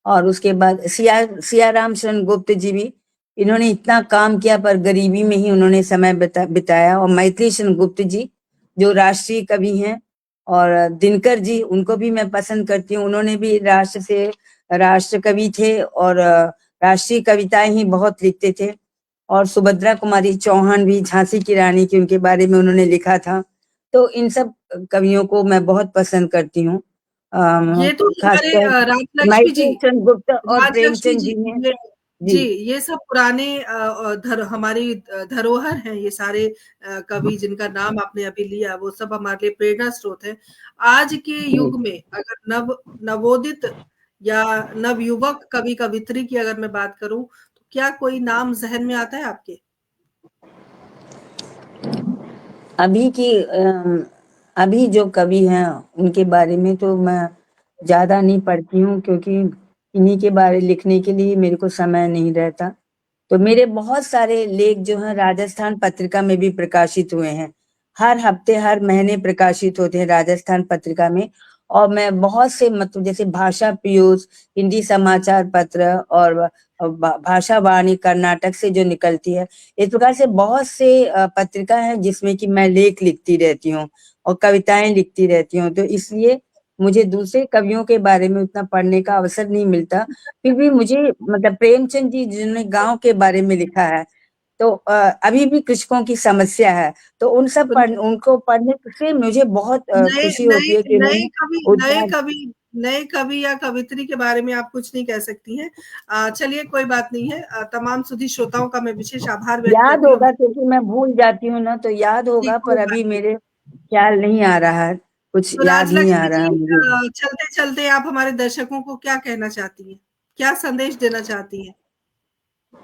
और उसके बाद सियाराम शरण गुप्त जी भी, इन्होंने इतना काम किया पर गरीबी में ही उन्होंने समय बिताया। और मैथिली शरण गुप्त जी जो राष्ट्रीय कवि हैं, और दिनकर जी, उनको भी मैं पसंद करती हूँ। उन्होंने भी राष्ट्र कवि थे, और राष्ट्रीय कविताएं ही बहुत लिखते थे। और सुभद्रा कुमारी चौहान भी, झांसी की रानी की, उनके बारे में उन्होंने लिखा था। तो इन सब कवियों को मैं बहुत पसंद करती हूँ। ये तो हमारे खासकर राजलक्ष्मी जी, मैथिली शरण गुप्त और राजलक्ष्मी प्रेमचंद जी, जी ने। ये जी, जी ये सब पुराने हमारी धरोहर हैं, ये सारे कवि जिनका नाम आपने अभी लिया, वो सब हमारे लिए प्रेरणा स्रोत हैं। आज के जी। युग में अगर नवोदित या नवयुवक कवि कवित्री की अगर मैं बात करूं, तो क्या कोई नाम ज़हन में आता है आपके? अभी की अभी जो कवि हैं उनके बारे में तो मैं ज्यादा नहीं पढ़ती हूँ, क्योंकि इन्हीं के बारे लिखने के लिए मेरे को समय नहीं रहता। तो मेरे बहुत सारे लेख जो हैं राजस्थान पत्रिका में भी प्रकाशित हुए हैं। हर हफ्ते, हर महीने प्रकाशित होते हैं राजस्थान पत्रिका में। और मैं बहुत से, मतलब जैसे भाषा पीयूष, हिंदी समाचार पत्र, और भाषा वाणी कर्नाटक से जो निकलती है, इस प्रकार से बहुत से पत्रिका है जिसमें कि मैं लेख लिखती रहती हूँ और कविताएं लिखती रहती हूँ। तो इसलिए मुझे दूसरे कवियों के बारे में उतना पढ़ने का अवसर नहीं मिलता। फिर भी मुझे, मतलब प्रेमचंद जी जिन्होंने गांव के बारे में लिखा है, तो अभी भी कृषकों की समस्या है, तो उनको पढ़ने से मुझे बहुत नए खुशी नए होती है कि नए उन्होंने कवि नए उद्धार। कवि नए कवि या कवित्री के बारे में आप कुछ नहीं कह सकती हैं। चलिए कोई बात नहीं है। तमाम सुधी श्रोताओं का मैं विशेष आभार व्यक्त याद करती हूँ। होगा, क्योंकि मैं भूल जाती हूँ ना, तो याद जी, होगा, कोई पर बात अभी नहीं। मेरे ख्याल नहीं आ रहा है, कुछ तो याद नहीं आ राजलक्ष्मी रहा जी, है मुझे। चलते-चलते आप हमारे दर्शकों को क्या कहना चाहती हैं? क्या संदेश देना चाहती हैं?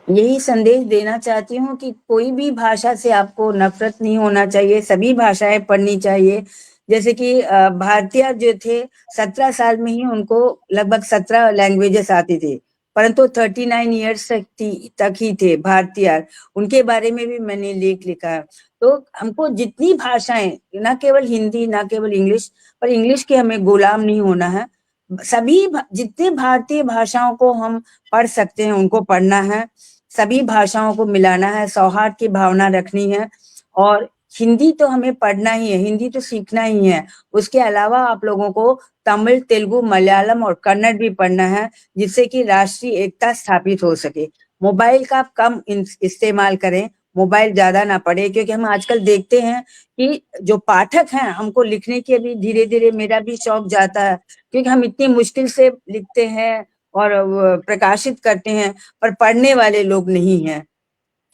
यही संदेश देना चाहती हूँ कि कोई भी भाषा से आपको नफरत नहीं होना चाहिए, सभी भाषाएं पढ़नी चाहिए। जैसे कि भारतीय जो थे, 17 साल में ही उनको लगभग 17 लैंग्वेजेस आती थी, परंतु 39 ईयर्स तक ही थे भारतीय। उनके बारे में भी मैंने लेख लिखा है। तो हमको जितनी भाषाएं, ना केवल हिंदी, ना केवल इंग्लिश, पर इंग्लिश के हमें गुलाम नहीं होना है। सभी जितने भारतीय भाषाओं को हम पढ़ सकते हैं उनको पढ़ना है, सभी भाषाओं को मिलाना है, सौहार्द की भावना रखनी है। और हिंदी तो हमें पढ़ना ही है, हिंदी तो सीखना ही है। उसके अलावा आप लोगों को तमिल, तेलुगु, मलयालम और कन्नड़ भी पढ़ना है, जिससे कि राष्ट्रीय एकता स्थापित हो सके। मोबाइल का आप कम इस्तेमाल करें, मोबाइल ज्यादा ना पढ़े, क्योंकि हम आजकल देखते हैं कि जो पाठक हैं, हमको लिखने की अभी धीरे धीरे मेरा भी शौक जाता है, क्योंकि हम इतनी मुश्किल से लिखते हैं और प्रकाशित करते हैं, पर पढ़ने वाले लोग नहीं हैं।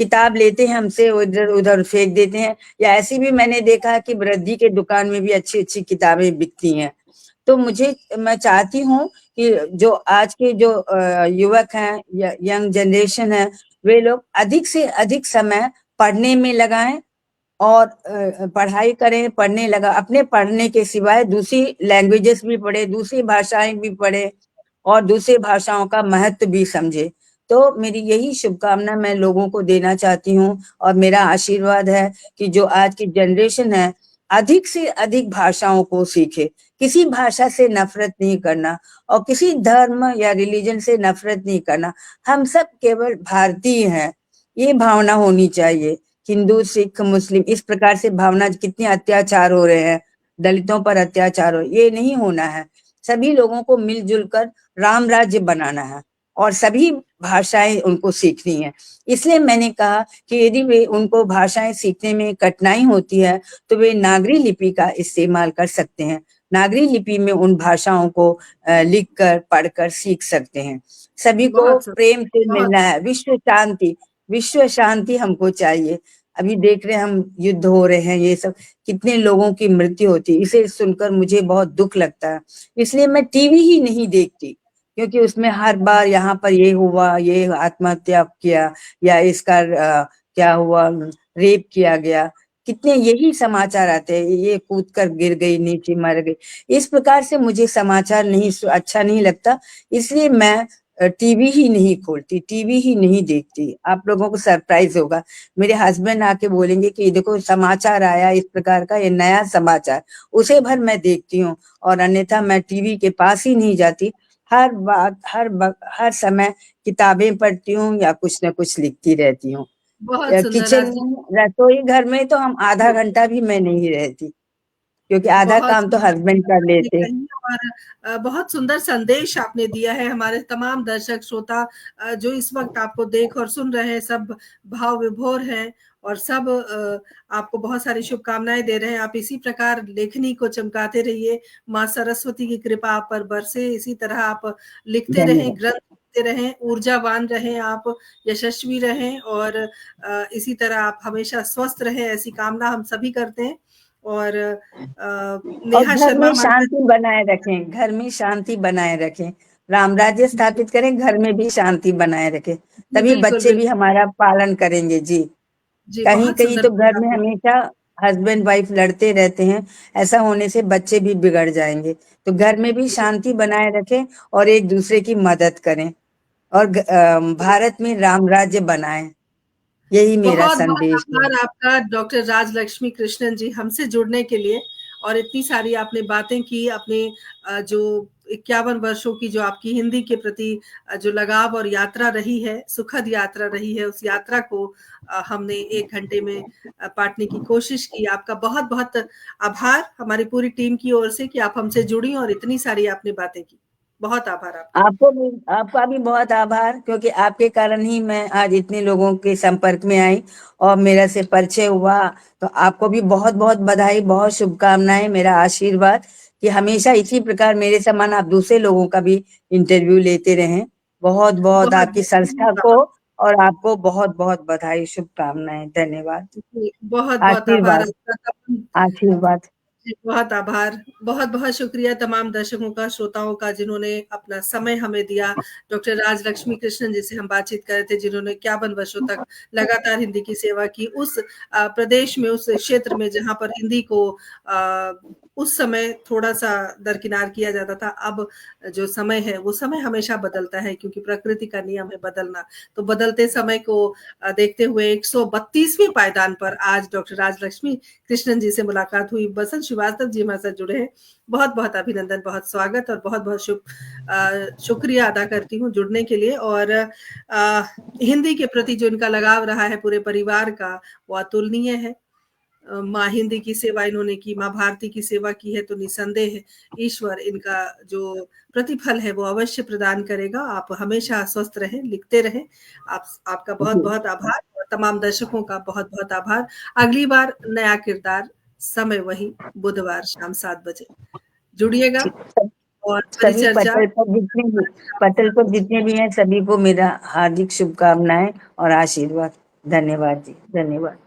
किताब लेते हैं हमसे, उधर उधर फेंक देते हैं। या ऐसी भी मैंने देखा है कि वृद्धि के दुकान में भी अच्छी अच्छी किताबें बिकती हैं। तो मैं चाहती हूँ कि जो आज के जो युवक हैं या यंग जनरेशन है, वे लोग अधिक से अधिक समय पढ़ने में लगाएं, और पढ़ाई करें, पढ़ने लगा, अपने पढ़ने के सिवाय दूसरी लैंग्वेजेस भी पढ़े, दूसरी भाषाएं भी पढ़े, और दूसरी भाषाओं का महत्व भी समझे। तो मेरी यही शुभकामना मैं लोगों को देना चाहती हूँ, और मेरा आशीर्वाद है कि जो आज की जनरेशन है अधिक से अधिक भाषाओं को सीखे। किसी भाषा से नफरत नहीं करना, और किसी धर्म या रिलीजन से नफरत नहीं करना। हम सब केवल भारतीय हैं, ये भावना होनी चाहिए। हिंदू, सिख, मुस्लिम, इस प्रकार से भावना, कितने अत्याचार हो रहे हैं, दलितों पर अत्याचार हो, ये नहीं होना है। सभी लोगों को मिलजुल कर राम राज्य बनाना है, और सभी भाषाएं उनको सीखनी है। इसलिए मैंने कहा कि यदि वे उनको भाषाएं सीखने में कठिनाई होती है तो वे नागरी लिपि का इस्तेमाल कर सकते हैं। नागरी लिपि में उन भाषाओं को लिख कर पढ़कर सीख सकते हैं। सभी को बहुत सुंदर, प्रेम से बहुत मिलना है। विश्व शांति हमको चाहिए। अभी देख रहे हैं हम, युद्ध हो रहे हैं, ये सब कितने लोगों की मृत्यु होती है, इसे सुनकर मुझे बहुत दुख लगता है। इसलिए मैं टीवी ही नहीं देखती, क्योंकि उसमें हर बार यहाँ पर ये हुआ, ये आत्महत्या किया, या इसका क्या हुआ, रेप किया गया, कितने यही समाचार आते हैं, ये कूद कर गिर गई, नीचे मर गई। इस प्रकार से मुझे समाचार नहीं, अच्छा नहीं लगता। इसलिए मैं टीवी ही नहीं खोलती, टीवी ही नहीं देखती। आप लोगों को सरप्राइज होगा, मेरे हस्बैंड आके बोलेंगे कि देखो समाचार आया इस प्रकार का, ये नया समाचार, उसे भर मैं देखती हूँ, और अन्यथा मैं टीवी के पास ही नहीं जाती। हर समय किताबें पढ़ती हूँ या कुछ न कुछ लिखती रहती हूँ। बहुत सुंदर किचन आज। में, रसोई घर में तो हम आधा घंटा भी मैं नहीं रहती, क्योंकि आधा बहुत काम तो सुंदर हस्बैंड कर आपने लेते। कही, और बहुत सुंदर संदेश आपने दिया है। हमारे तमाम दर्शक श्रोता जो इस वक्त आपको देख और सुन रहे हैं, सब भाव विभोर हैं, और सब आपको बहुत सारी शुभकामनाएं दे रहे हैं। आप इसी प्रकार लेखनी को चमकाते रहिए, माँ सरस्वती की कृपा आप पर बरसे, इसी तरह आप लिखते रहें, धन्यवाद। ग्रंथ लिखते रहें, ऊर्जावान रहें, आप यशस्वी रहें, और इसी तरह आप हमेशा स्वस्थ रहें, ऐसी कामना हम सभी करते हैं। और और नेहा घर शर्मा में हमारे शांति बनाए रखें, घर में शांति बनाए रखें, राम राज्य स्थापित करें, घर में भी शांति बनाए रखें, जी, तभी बिल्कुल, बच्चे भी बिल्कुल। हमारा पालन करेंगे जी। जी, कहीं बहुत कहीं सुंदर तो घर बोला में आपने। हमेशा हस्बैंड वाइफ लड़ते रहते हैं, ऐसा होने से बच्चे भी बिगड़ जाएंगे। तो घर में भी जी, शांति बनाए रखें, और एक दूसरे की मदद करें, और भारत में राम राज्य बनाएं, यही मेरा बहुत-बहुत संदेश है। आभार आपका डॉक्टर राजलक्ष्मी कृष्णन जी, हमसे जुड़ने के लिए, और इतनी सारी आपने बातें की, अपने जो 51 वर्षों की जो आपकी हिंदी के प्रति जो लगाव और यात्रा रही है, सुखद यात्रा रही है, उस यात्रा को हमने 1 घंटे में बाँटने की कोशिश की। आपका बहुत-बहुत आभार हमारी पूरी टीम की ओर से कि आप हमसे जुड़ी और इतनी सारी आपने बातें की। बहुत आभार आपका। आपको भी, आपका भी बहुत आभार, क्योंकि आपके कारण ही मैं आज इतने लोगों के संपर्क में आई और मेरा से परिचय हुआ। तो आपको भी बहुत बहुत बधाई, बहुत शुभकामनाएं, मेरा आशीर्वाद कि हमेशा इसी प्रकार मेरे समान आप दूसरे लोगों का भी इंटरव्यू लेते रहें। बहुत बहुत आपकी बहुत-बहुत संस्था को धन्यवाद। और आपको बहुत बहुत बधाई, शुभकामनाएं, धन्यवाद। जी, बहुत-बहुत आभार आशीर्वाद, आपका। तमाम आशीर्वाद। जी, बहुत आभार। बहुत-बहुत शुक्रिया तमाम दर्शकों का, श्रोताओं का, जिन्होंने अपना समय हमें दिया। डॉक्टर राजलक्ष्मी कृष्णन जी से हम बातचीत कर रहे थे, जिन्होंने 51 वर्षों तक लगातार हिंदी की सेवा की। उस प्रदेश में, उस क्षेत्र में जहाँ पर हिंदी को उस समय थोड़ा-सा दरकिनार किया जाता था। अब जो समय है, वो समय हमेशा बदलता है, क्योंकि प्रकृति का नियम है बदलना। तो बदलते समय को देखते हुए 132वें पायदान पर आज डॉक्टर राजलक्ष्मी कृष्णन जी से मुलाकात हुई। बसंत श्रीवास्तव जी हमारे साथ जुड़े हैं। बहुत-बहुत अभिनंदन, बहुत स्वागत, और बहुत-बहुत शुक्रिया अदा करती हूँ जुड़ने के लिए। और हिंदी के प्रति जो इनका लगाव रहा है पूरे परिवार का, वो अतुलनीय है। माँ हिंदी की सेवा इन्होंने की, माँ भारती की सेवा की है, तो निसंदेह ईश्वर इनका जो प्रतिफल है वो अवश्य प्रदान करेगा। आप हमेशा स्वस्थ रहें, लिखते रहें। आपका बहुत-बहुत आभार, और तमाम दर्शकों का बहुत-बहुत आभार। अगली बार नया किरदार, समय वही, बुधवार शाम 7 बजे। जुड़िएगा और सभी परिचर्चा। पटल पर जितने भी हैं, सभी को मेरा हार्दिक शुभकामनाएं और आशीर्वाद। धन्यवाद जी, धन्यवाद।